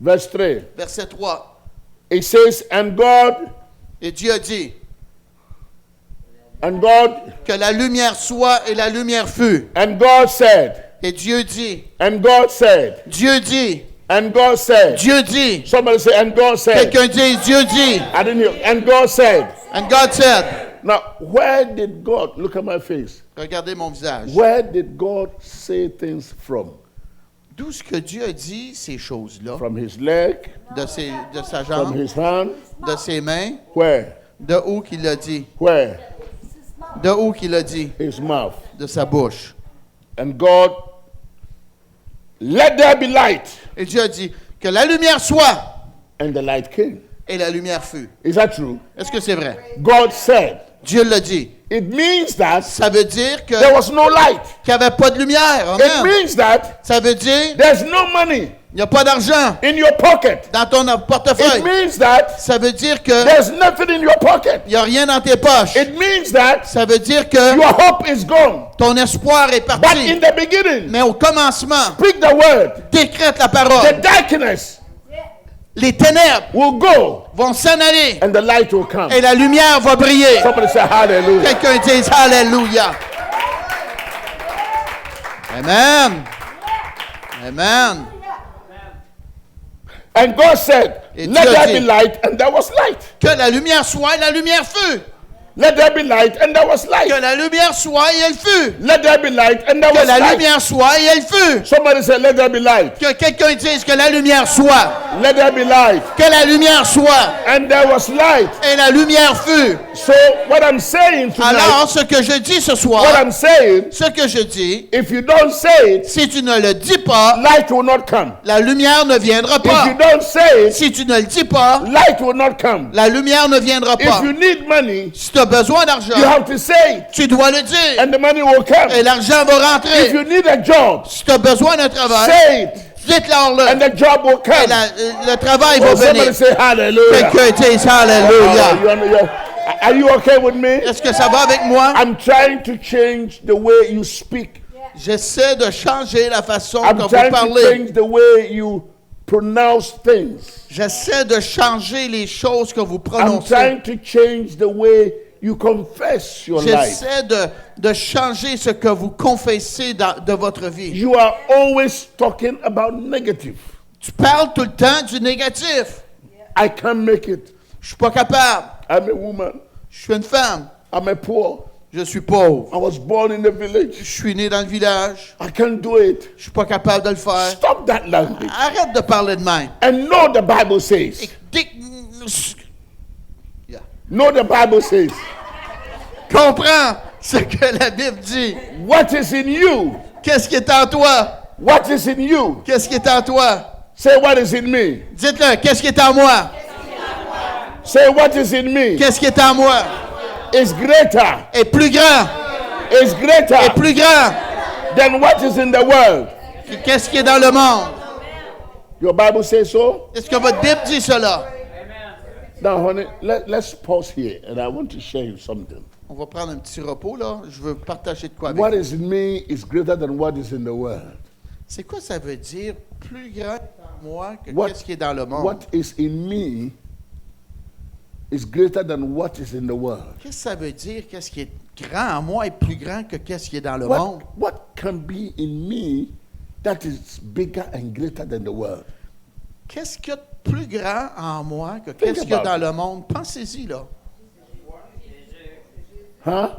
Verse 3. Verset 3. It says, and God, Et Dieu a dit and God, que la lumière soit et la lumière fut. and God said, Et Dieu dit, and God said, Dieu dit, and God said. Dieu dit. Somebody say, and God said. Quelqu'un dit, Dieu dit. I didn't hear. And God said. And God said. Now, where did God, look at my face, Regardez mon visage. where did God say things from? D'où est-ce que Dieu a dit ces choses-là? From his leg, De sa from jambe, his hand, de ses mains. where? De où qu'il l'a dit? Where? De où qu'il l'a dit? His mouth. De sa bouche. And God, let there be light. Et Dieu a dit que la lumière soit. And the light came. Et la lumière fut. Is that true? Est-ce que c'est vrai? God said. Dieu l'a dit. It means that Ça veut dire que there was no light. qu'il n'y avait pas de lumière. It Amen. means that Ça veut dire there's no money il n'y a pas d'argent in your pocket. dans ton It portefeuille. means that Ça veut dire que there's nothing in your pocket. il n'y a rien dans tes poches. It means that Ça veut dire que your hope is gone. ton espoir est But in parti. the beginning, Mais au commencement, speak the word. décrète la The parole. darkness Les ténèbres will go vont s'en aller and the light will come. et la lumière va briller. Somebody say hallelujah. Quelqu'un dise Alléluia. Amen. Amen. And God said, Et let Dieu a there dit, be light, and there was light. Que la lumière soit et la lumière fut. Let there be light, and there was light. Que la lumière soit et elle fut. Let there be light, and there Que was la light. lumière soit et elle fut. Somebody said, let there be light. Que quelqu'un dise que la lumière soit. Let there be light. Que la lumière soit. And there was light. Et la lumière fut. So what I'm saying tonight, Alors, ce que je dis ce what soir, I'm saying, ce que je dis, if you don't say it, si tu ne le dis pas, light will not come. la lumière ne viendra If you pas. don't say it, Si tu ne le dis pas, light will not come. la lumière ne viendra pas. If you need money, Si tu as besoin d'argent, you have to say it, tu dois le dire. and the money will come. Et l'argent va If rentrer. you need a job, Si tu as besoin d'un travail, say it, dites-leur-le. and the job will Et come. le travail va Oh, somebody venir. say hallelujah. Quelqu'un dise Alléluia. Are you okay with me? Est-ce que ça va avec moi? I'm trying to change the way you speak. J'essaie de changer la façon I'm dont vous trying to parlez. change the way you pronounce things. J'essaie de changer les choses que vous I'm prononcez. trying to change the way you confess your life. J'essaie de changer ce que vous confessez de votre vie. You are always talking about negative. Tu parles tout le temps du négatif. I can't make it. Je suis pas capable. I'm a woman. Je suis une femme. I'm a poor. Je suis pauvre. I was born in the village. Je suis né dans le village. I can't do it. Je suis pas capable de le faire. Stop that language. Arrête de parler de même. And know the Bible says. Yeah. Know the Bible says. Comprends ce que la Bible dit. What is in you? Qu'est-ce qui est en toi? What is in you? Qu'est-ce qui est en toi? Say what is in me. Dites-le, qu'est-ce qui est en moi? Say what is in me. Qu'est-ce qui est en moi? Is greater. Est plus grand. Is greater Est plus grand. than what is in the world. Qu'est-ce qui est dans le monde? Your Bible says so? Est-ce que votre Bible dit cela? Now, honey, let's pause here, and I want to share you something. On va prendre un petit repos, là. Je veux partager de quoi avec What vous. is in me is greater than what is in the world. C'est quoi ça veut dire? Plus grand en moi que What, qu'est-ce qui est dans le monde? what is in me is greater than what is in the world. Qu'est-ce que ça veut dire? Qu'est-ce qui est grand en moi est plus grand que qu'est-ce qui est dans le monde? What can be in me that is bigger and greater than the world? Qu'est-ce qu'il y a de plus grand en moi que Think qu'est-ce qu'il y a about dans it. le monde? Pensez-y, là. Huh?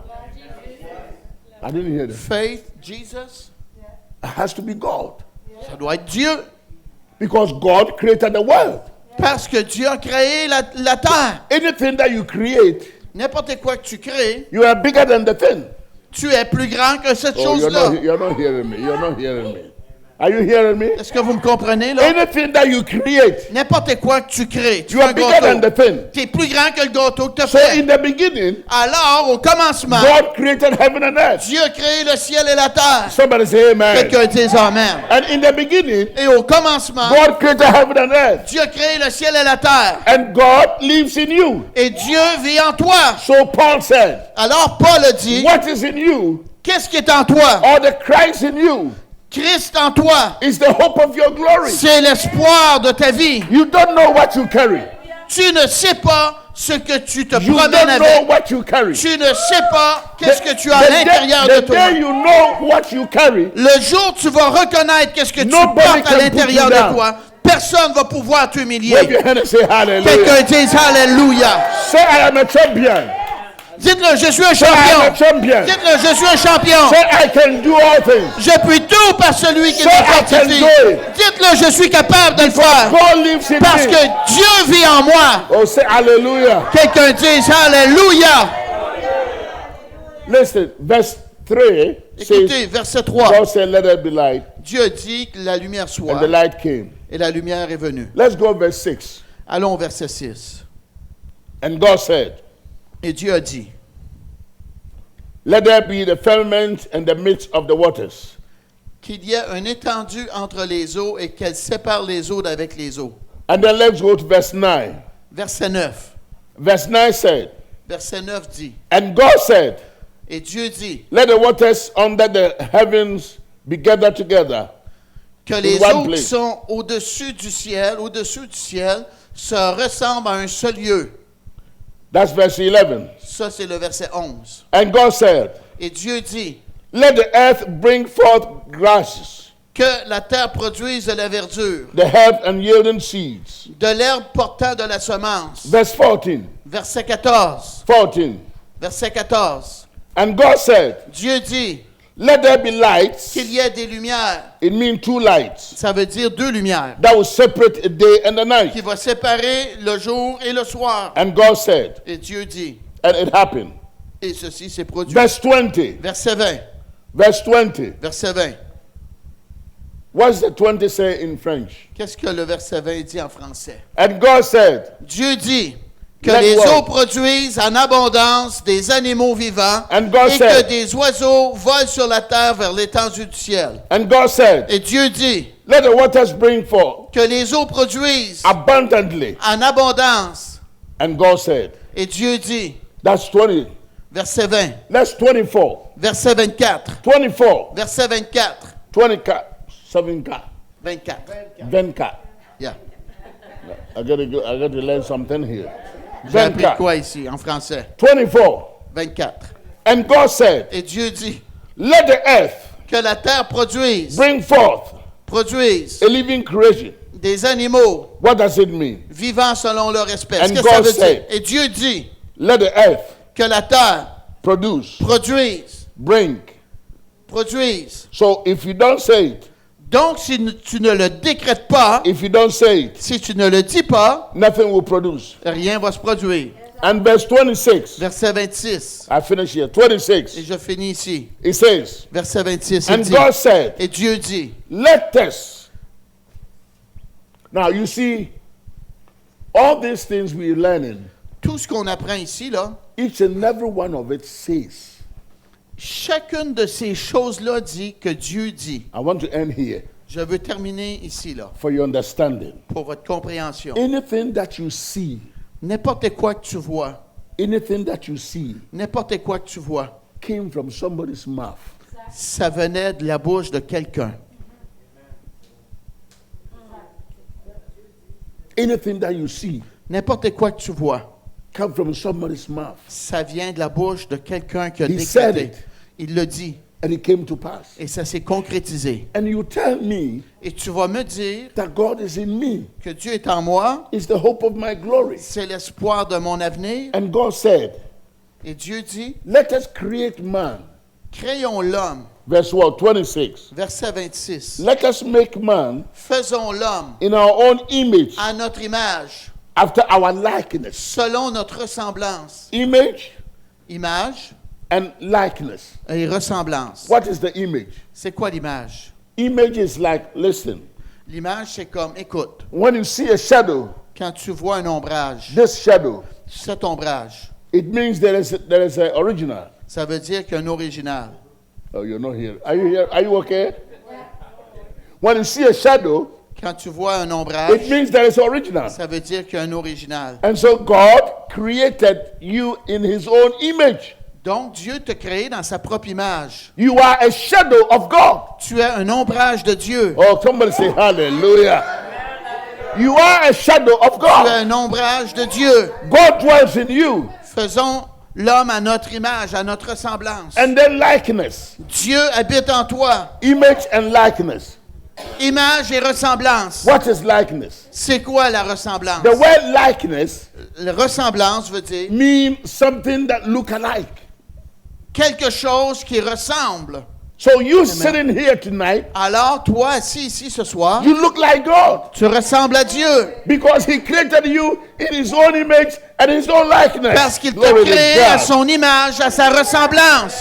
I didn't hear that. Faith, Jesus, It has to be God. ça doit être Dieu. Because God created the world. Parce que Dieu a créé la terre. Anything that you create, N'importe quoi que tu crées, you are bigger than the thing. tu es plus grand que cette Oh, chose-là. you're not hearing me. You're not hearing me. Are you hearing me? Est-ce que vous me comprenez, là? Anything that you create, N'importe quoi que tu crées, tu you fais are un bigger than the gâteau. thing. Tu es plus grand que le gâteau que tu as So fait. in the beginning, Alors, au commencement, God created heaven and earth. Dieu a créé le ciel et la terre. Somebody say amen. Quelqu'un dise Amen. And in the beginning, Et au commencement, God created heaven and earth. Dieu a créé le ciel et la terre. And God lives in you. Et Dieu vit en toi. So Paul said, Alors, Paul a dit, what is in you, qu'est-ce qui est en toi? or the Christ in you, Christ en toi. is the hope of your glory. C'est l'espoir de ta vie. You don't know what you carry. Tu ne sais pas ce que tu te You promènes don't know avec. what you carry. Tu ne sais pas qu'est-ce que tu as à The l'intérieur day- de the toi. day you know what you carry, Le jour où tu vas reconnaître qu'est-ce que tu Nobody portes à can l'intérieur put you de down. toi, personne ne va pouvoir wave t'humilier. your hand and say hallelujah. Quelqu'un dise Alléluia. Say I am a champion. Dites-le, je suis un Say I am a champion. champion. Dites-le, je suis un champion. Say I can do all things. Je puis tout par celui qui Say me I can fortifie. do it. Dites-le, je suis capable de le faire. God lives in Parce me. que Dieu vit en moi. Oh, say hallelujah. Quelqu'un dise Alléluia. Listen, verse 3 says, Écoutez, verset 3. God said, let there be light, Dieu dit que la lumière and soit. the light came. Et la lumière est venue. Let's go verse 6. Allons au verset 6. And God said, Et Dieu a dit, let there be the firmament in the midst of the waters. qu'il y ait un étendu entre les eaux et qu'elle sépare les eaux d'avec les eaux. And then let's go to verse 9. Verset 9. Verse 9 said, Verset 9 dit, and God said, et Dieu dit, let the waters under the heavens be gathered together. que les one eaux qui place. sont au-dessus du ciel, se ressemblent à un seul lieu. That's verse 11. Ça, c'est le verset 11. And God said, Et Dieu dit, let the earth bring forth grasses, que la terre produise de la verdure, the herb and yielding seeds. de l'herbe portant de la semence. Verse 14. Verset 14. 14. Verset 14. And God said, Dieu dit let there be lights. qu'il y ait des lumières. It means two lights Ça veut dire deux lumières that will separate a day and a night. qui va séparer le jour et le soir. And God said, Et Dieu dit, and it happened. et ceci s'est produit. Verse 20. Verset 20. Verse 20. Verset 20. What does the 20 say in French? Qu'est-ce que le verset 20 dit en français? And God said, Dieu dit que Let les what? eaux produisent en abondance des animaux vivants And God et said- que des oiseaux volent sur la terre vers l'étendue du ciel. and God said, Et Dieu dit let the waters bring forth que les eaux produisent abundantly. en abondance. And God said, Et Dieu dit, that's 20. verset 20, That's 24. verset 24, 24. verset 24, 24. 24. 24. 24. Yeah. I got to learn something here. J'ai appris 24. quoi ici en français? 24. 24. And God said, Et Dieu dit let the earth que la terre produise bring forth a living creation. des animaux What does it mean? vivants selon leur espèce. And Qu'est-ce que ça God veut said- dire? Et Dieu dit Let the earth que la terre produce, bring. produise. So if you don't say it, Donc, si tu ne le décrètes pas, if you don't say it, si tu ne le dis pas, nothing will produce. rien va se produire. And verse 26, Verset 26. I finish here. Et 26, je finis ici. it says, Verset 26. Il and dit, God said, et Dieu dit, let us. Now you see, all these things we're learning, tout ce qu'on apprend ici, là, each and every one of it says. chacune de ces choses-là dit que Dieu dit. I want to end here Je veux terminer ici, là, for your understanding. pour votre compréhension. Anything that you see, N'importe quoi que tu vois, anything that you see n'importe quoi que tu vois, came from somebody's mouth. ça venait de la bouche de quelqu'un. Anything that you see N'importe quoi que tu vois, come from somebody's mouth. ça vient de la bouche de quelqu'un qui a He said décrété. it. Il le dit And it came to pass. et ça s'est concrétisé. And you tell me Et tu vas me dire that God is in me, que Dieu est en moi, is the hope of my glory. c'est l'espoir de mon avenir. And God said, Et Dieu dit, let us create man. créons l'homme. Verse what? 26. Verset 26. Let us make man Faisons l'homme in our own image, à notre image, after our likeness. selon notre ressemblance. Image Image and likeness. et ressemblance. What is the image? C'est quoi l'image? Image is like, listen, L'image, c'est comme, écoute, when you see a shadow, quand tu vois un ombrage, this shadow, cet ombrage, it means there is an original. ça veut dire qu'il y a un original. Oh, you're not here. Are you here? Are you okay? When you see a shadow, Quand tu vois un it ombrage, means there is original. ça veut dire qu'il y a un original. And so God created you in his own image. Donc, Dieu t'a créé dans sa propre image. You are a shadow of God. Tu es un ombrage de Dieu. Oh, somebody say hallelujah. You are a shadow of Tu es God. un ombrage de Dieu. God dwells in you. Faisons l'homme à notre image, à notre ressemblance. And then likeness. Dieu habite en toi. Image and likeness. Image et ressemblance. What is likeness? C'est quoi la ressemblance? The word likeness La ressemblance veut dire means something that look alike. quelque chose qui ressemble. So you sitting here tonight, Alors, toi, assis ici ce soir, you look like God tu ressembles à Dieu because he created you in his own image and his own likeness. parce qu'il t'a Glory to créé à God. son image, à sa ressemblance.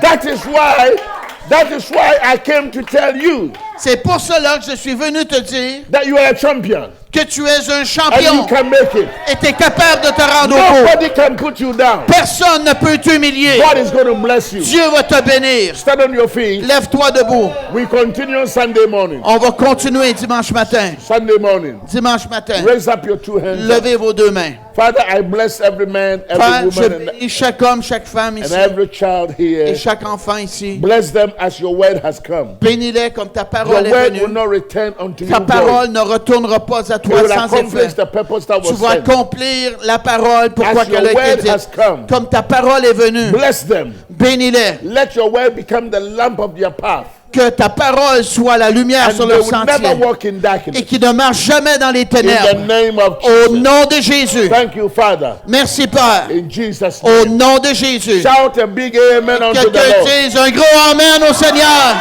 That is why I came to tell you C'est pour cela que je suis venu te dire that you are a champion que tu es un and champion you can make it. et tu es capable de te rendre au bout. Nobody can put you down. Personne ne peut t'humilier. God is going to bless you. Dieu va te bénir. Stand on your feet. Lève-toi debout. We continue on Sunday morning. On va continuer dimanche matin. Sunday morning. Dimanche matin. Raise up your two hands. Levez vos deux mains. Father, I bless every man, every Père, je woman, bénis chaque homme, chaque femme and ici every child et here. chaque enfant ici. Bless them as your word has come. Bénis-les comme ta Your parole est word will venue. not return unto you Ta void. parole ne retournera pas à It toi will sans accomplish effet. the purpose that Tu was vas sent. accomplir la parole pourquoi As qu'elle a your été word has dite. come. Comme ta parole est venue. Bless them. Bénis-les. Let your word become the lamp of their path. Que ta parole soit la lumière and sur they leur will never sentier. walk in Et darkness. qu'ils ne marchent jamais dans les In the ténèbres. name of Au Jesus. nom de Jésus. Thank you, Father. Merci, Père. In Jesus' Au name. nom de Jésus. Shout a big amen unto the Quelqu'un Lord. dise un gros amen au Seigneur.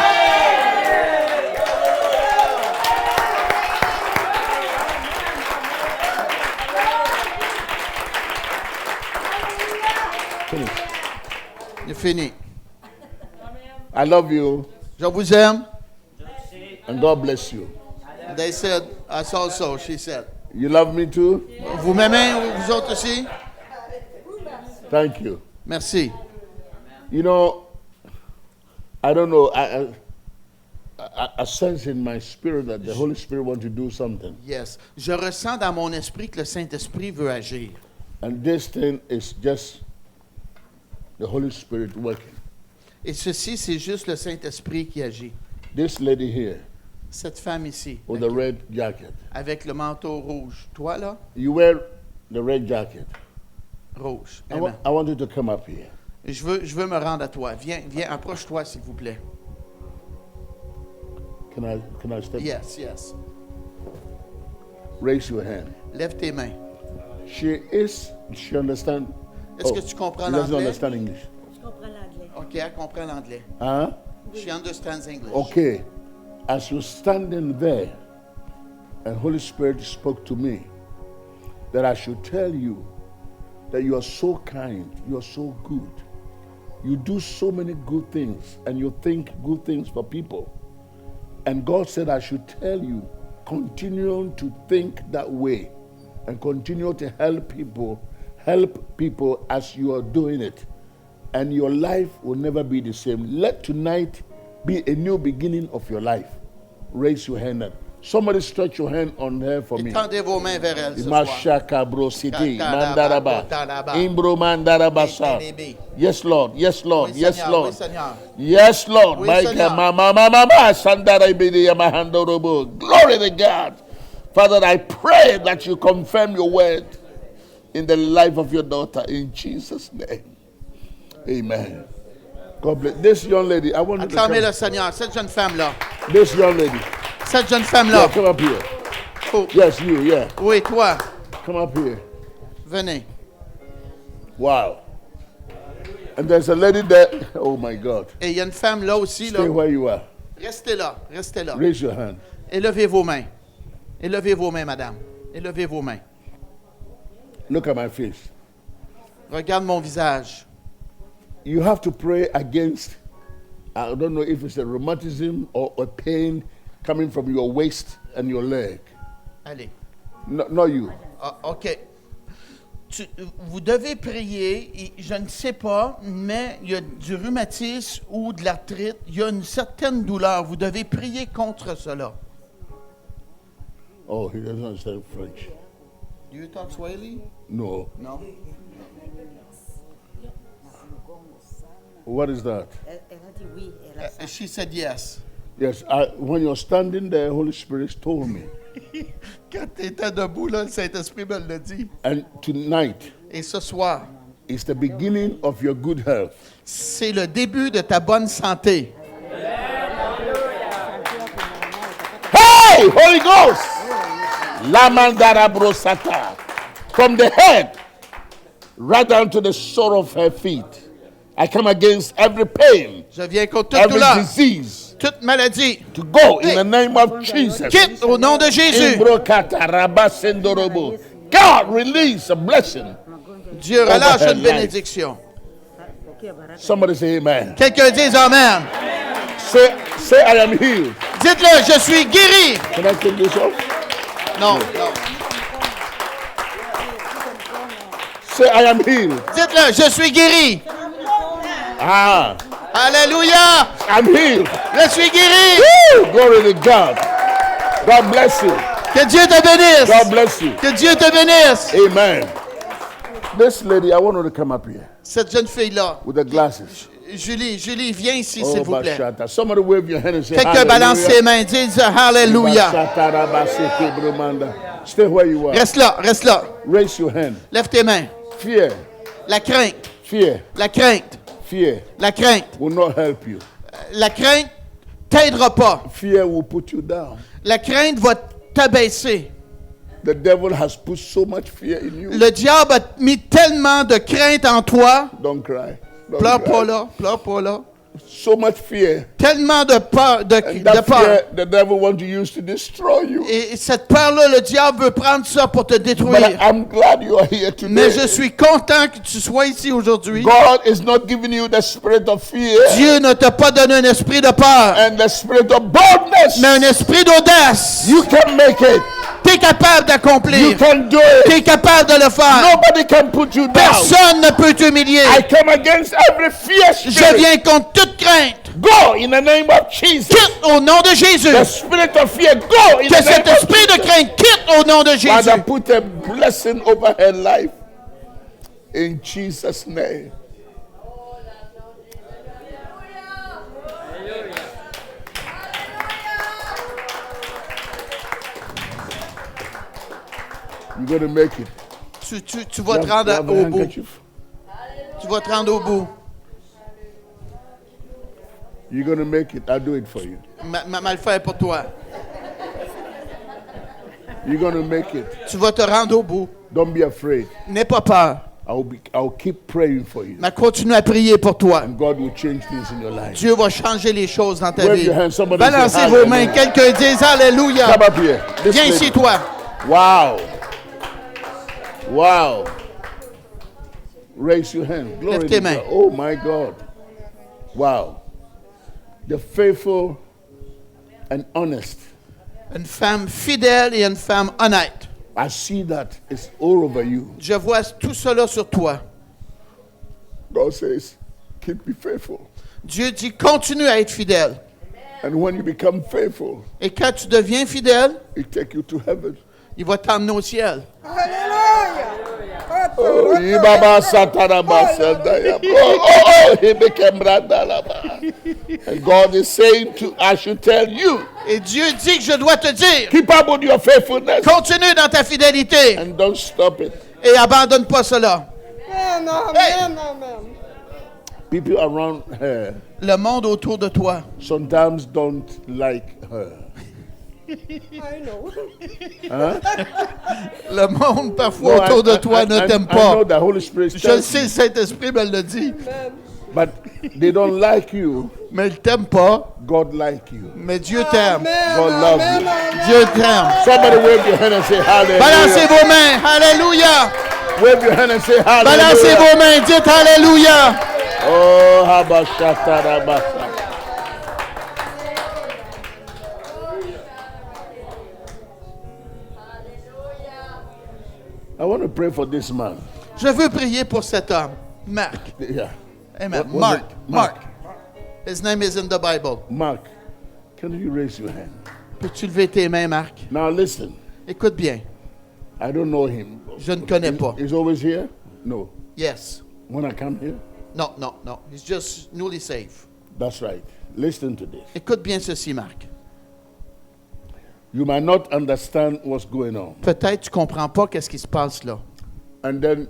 C'est fini. I love you Je vous aime. and God bless you. They said, us also, she said. You love me too? Vous m'aimez, vous autres aussi? Thank you. Merci. You know, I don't know. I sense in my spirit that the Holy Spirit wants to do something. Yes. Je ressens dans mon esprit que le Saint-Esprit veut agir. And this thing is just the Holy Spirit working. Et ceci, c'est juste le Saint-Esprit qui agit. This lady here Cette femme ici, with the red jacket. avec le manteau rouge. Toi, là, You wear the red jacket. rouge. I, Amen. I want you to come up here. Je veux me rendre à toi. Viens, approche-toi, s'il vous plaît. Can I step? Yes, yes. Raise your hand. Lève tes mains. She understand? Est-ce que tu comprends She doesn't l'anglais? understand English. Je comprends l'anglais. OK, elle comprend l'anglais. Huh? She understands English. Okay. As you're standing there, and Holy Spirit spoke to me that I should tell you that you are so kind, you are so good. You do so many good things, and you think good things for people. And God said I should tell you, continue to think that way and continue to help people as you are doing it. And your life will never be the same. Let tonight be a new beginning of your life. Raise your hand up. Somebody stretch your hand on her for me. Tendez vos mains vers elle ce soir. Mashaka bro city mandaraba imbro mandarabasa. Yes Lord, yes Lord, Oui, yes Seigneur, Lord, oui, Seigneur. yes Lord. Oui, My Seigneur. mama sandara ibidi yamahandorobo. Glory to God. Father, I pray that you confirm your word in the life of your daughter in Jesus' name. Amen. God bless this young lady. I want you to Acclamez le come. Seigneur. Cette jeune femme-là. This young lady. Cette jeune Yeah, femme-là. come up here. Oh, Yes, you. Yeah, oui, toi. come up here. Venez. Wow. And there's a lady there. Oh my God. Et il y a une femme là aussi. Là. Stay where you are. Restez là. Restez là. Raise your hand. Élevez vos mains. Élevez vos mains, madame. Élevez vos mains. Look at my face. Regarde mon visage. You have to pray against, I don't know if it's a rheumatism or a pain coming from your waist and your leg. Allez. No, not you. Ah, OK. Vous devez prier, et je ne sais pas, mais il y a du rhumatisme ou de l'arthrite, il y a une certaine douleur. Vous devez prier contre cela. Oh, he doesn't understand French. Do you talk Swahili? No. No. What is that? Elle a dit oui, elle a ça. She said yes. Yes, when you're standing there, Holy Spirit told me. Quand tu étais debout, là, le Saint-Esprit me l'a dit. And tonight Et ce soir, is the beginning of your good health. c'est le début de ta bonne santé. Hey, Holy Ghost! Lamandara brosata. From the head right down to the sole of her feet. I come against every pain, Je viens contre toute every douleur, disease toute maladie. to go in the name of Jesus. Quitte au nom de Jésus. Imbrokata rabasendorobo. God release a blessing. Dieu relâche her une life. bénédiction. Somebody say amen. Quelqu'un dise Amen. Say I am healed. Dites-le, je suis guéri. Can I take this off? Non, non. Say I am healed. Dites-le, je suis guéri. Ah, Alléluia. I'm healed. Je suis guéri. Woo! Glory to God. God bless you. Que Dieu te bénisse. God bless you. Que Dieu te bénisse. Amen. This lady, I want her to come up here Cette jeune fille-là, with the glasses. Julie, viens ici, Oh, s'il vous plaît. Bashata. Somebody wave your hand and say Quelqu'un balance ses mains, dis Alléluia. Bashata rabaseke bromanda. Stay where you are. Reste là, reste là. Raise your hand. Lève tes mains. Fear, La crainte, fear, la crainte, fear la crainte. will not help you. La crainte t'aidera pas. Fear will put you down. La crainte va t'abaisser. The devil has put so much fear in you. Le diable a mis tellement de crainte en toi. Don't cry. Don't Pleure cry. pas là, pleure pas là. So much fear. Tellement de peur, And de that peur. fear the devil wants to use to destroy you. Et cette peur-là, le diable veut prendre ça pour te But détruire. I'm glad you are here Mais je today. suis content que tu sois ici aujourd'hui. God is not giving you the spirit of fear Dieu ne t'a pas donné un esprit de peur, and the spirit of boldness. mais un esprit d'audace. You can make it. Tu es capable You d'accomplir. can do Tu it. es capable de le faire. Nobody can put you down. Personne ne peut t'humilier. I come against every fear Je spirit. viens contre toute crainte. Go in the name of Jesus. Quitte au nom de Jésus. The spirit of fear, go in Que the cet name of esprit de crainte quitte au nom de Jésus. Father, put a blessing over her life in Jesus' name. You're going to make it. Tu vas te You have rendre a au bout. handkerchief? Tu vas te rendre au bout. You're going to make it. I'll do it for you. Ma le faire pour toi. You're going to make it. Tu vas te rendre au bout. Don't be afraid. N'aie pas peur. I'll keep praying for you. Mais continue à prier pour toi. And God will change things in your life. Dieu va changer les choses dans ta Wave vie. your hands. Somebody Balancez say vos mains. hallelujah. Quelqu'un dise Alléluia. Come up here. This Viens lady. ici, toi. Wow. Wow. Raise your hand. Glory Lève tes to mains. God. Oh my God. Wow. The faithful and honest. Une femme fidèle et une femme honnête. I see that it's all over you. Je vois tout cela sur toi. God says, keep me faithful. Dieu dit continue à être fidèle. And when you become faithful, Et quand tu deviens fidèle, it take you to heaven. il va t'emmener au ciel. Oh, Ibaba Sataraba Sandaya. Oh, he became Randalaba. And God is saying I should tell you, Et Dieu dit que je dois te dire, keep up with your faithfulness continue dans ta fidélité and don't stop it. et abandonne pas cela. Amen, amen, amen. People around her Le monde autour de toi sometimes don't like her. I know. Le monde parfois autour de toi ne t'aime I know pas. the Holy Spirit Je le tells sais, you, le Saint-Esprit me le dit. but they don't like you. Mais il t'aime pas, God like you. mais Dieu t'aime. God love you. Dieu t'aime. Somebody wave your hand and say Balancez hallelujah. vos mains. Alléluia. Wave your hand and say Balancez hallelujah. vos mains. Dites Alléluia. Oh, Habashatarabasa. I want to pray for this man. Je veux prier pour cet homme. Marc. Yeah. Amen. What was Mark. it? Mark. His name is in the Bible. Mark, can you raise your hand? Peux-tu lever tes mains, Marc? Now listen, Écoute bien. I don't know him. Je ne connais pas. He's always here? No. Yes. When I come here? No, no, no. He's just newly saved. That's right. Listen to this. Écoute bien ceci, Marc. You might not understand what's going on. Peut-être tu comprends pas qu'est-ce qui se passe là. And then,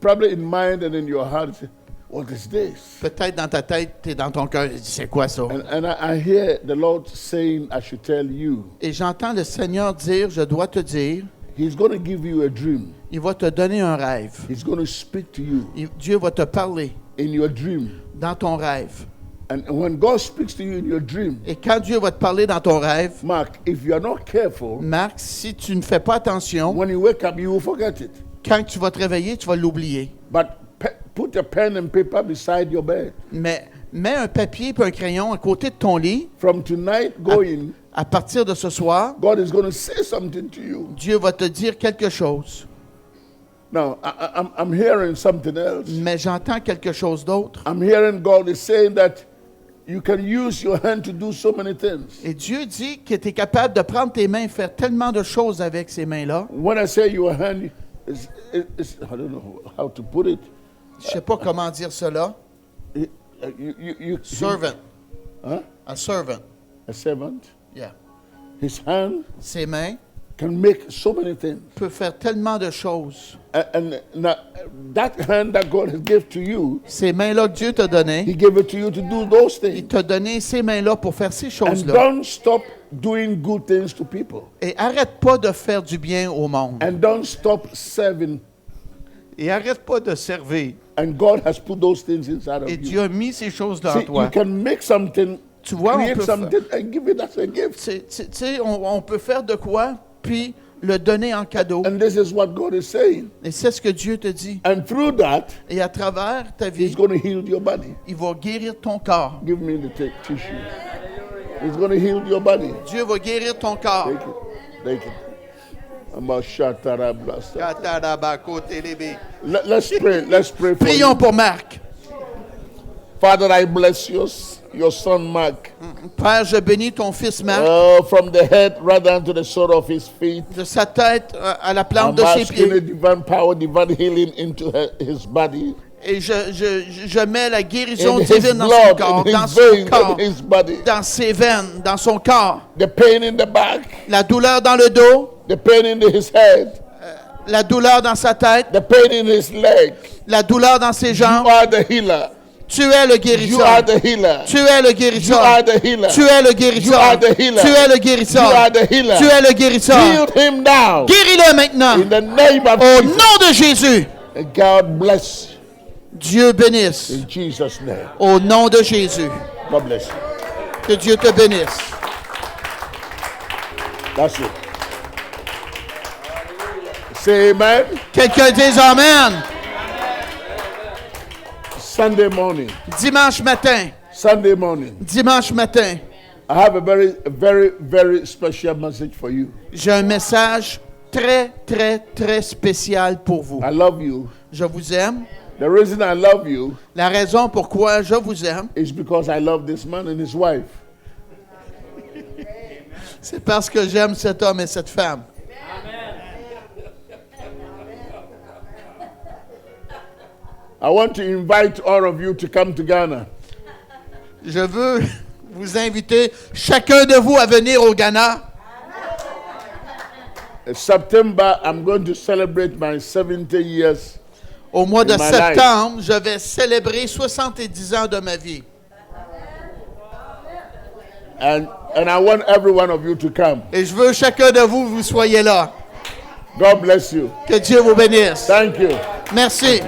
probably in mind and in your heart, you say, what is this? Peut-être dans ta tête, tu es dans ton cœur, tu dis, c'est quoi ça? And I hear the Lord saying, I should tell you, Et j'entends le Seigneur dire, je dois te dire, He's going to give you a dream. il va te donner un rêve. He's going to speak to you Dieu va te parler in your dream. dans ton rêve. And when God speaks to you in your dream, Et quand Dieu va te parler dans ton rêve, Mark, if you are not careful, Marc, si tu ne fais pas attention, when you wake up, you will forget it. quand tu vas te réveiller, tu vas l'oublier. But put a pen and paper beside your bed. Mais mets un papier et un crayon à côté de ton lit. From tonight going, À partir de ce soir, God is going to say something to you. Dieu va te dire quelque chose. Now, I'm hearing something else. Mais j'entends quelque chose d'autre. I'm hearing God is saying that you can use your hand to do so many things. Et Dieu dit que tu es capable de prendre tes mains et faire tellement de choses avec ces mains-là. When I say your hand, it's I don't know how to put it. Je ne sais pas comment dire cela. Servant. Huh? A servant. A servant. Yeah. His hand Ses mains can make so many things. peut faire tellement de choses. And now, that hand that God has given to you, Ces mains-là que Dieu t'a données, He gave it to you to do those il things. t'a donné ces mains-là pour faire ces And choses-là. don't stop doing good things to people. Et arrête pas de faire du bien au monde. And don't stop serving. Et arrête pas de servir. And God has put those things inside of Et you. Dieu a mis ces choses-là en See, toi. you can make something, Tu vois, on create peut something, and give it as a gift. Tu sais, on peut faire de quoi, puis le donner en cadeau. And this is what God is saying. Et c'est ce que Dieu te dit. And through that, Et à travers ta vie, He's going to heal your body. il va guérir ton corps. Give me the tissue. He's going to heal your body. Dieu va guérir ton corps. Take it. Take it. Let's pray. Let's pray for Prions you. pour Marc. Father, I bless your son Mark. Père, je bénis ton fils Marc, From the head right down to the sole of his feet. de sa tête à la plante I'm de ses asking a pieds. divine power, divine healing into his body. Et je mets la guérison In his divine dans son blood, corps, in dans his son veins, corps, in his body. dans ses veines, dans son corps. The pain in the back, La douleur dans le dos, the pain in his head, la douleur dans sa tête, the pain in his leg. la douleur dans ses You jambes. are the healer. Tu es le You guérisseur. are the healer. Tu es le You guérisseur. are the healer. Tu es le You guérisseur. are the healer. Tu es le You guérisseur. are the healer. Tu es le guérisseur. Heal him now. Guéris-le maintenant. In the name of Au Jesus. nom de Jésus. And God bless Dieu bénisse. in Jesus' name. Au nom de Jésus. God bless you. Que Dieu te bénisse. That's it. Say amen. Quelqu'un dise Amen. Sunday morning. Dimanche matin. Sunday morning. Dimanche matin. I have a very, very, very special message for you. J'ai un message très, très, très spécial pour vous. I love you. Je vous aime. The reason I love you La raison pourquoi je vous aime, is because I love this man and his wife. c'est parce que j'aime cet homme et cette femme. I want to invite all of you to come to Ghana. Je veux vous inviter, chacun de vous, à venir au Ghana. In September, I'm going to celebrate my 70 years. Au mois de In my septembre, je vais célébrer 70 ans de ma vie. And I want every one of you to come. Et je veux chacun de vous, vous soyez là. God bless you. Que Dieu vous bénisse. Thank you. Merci.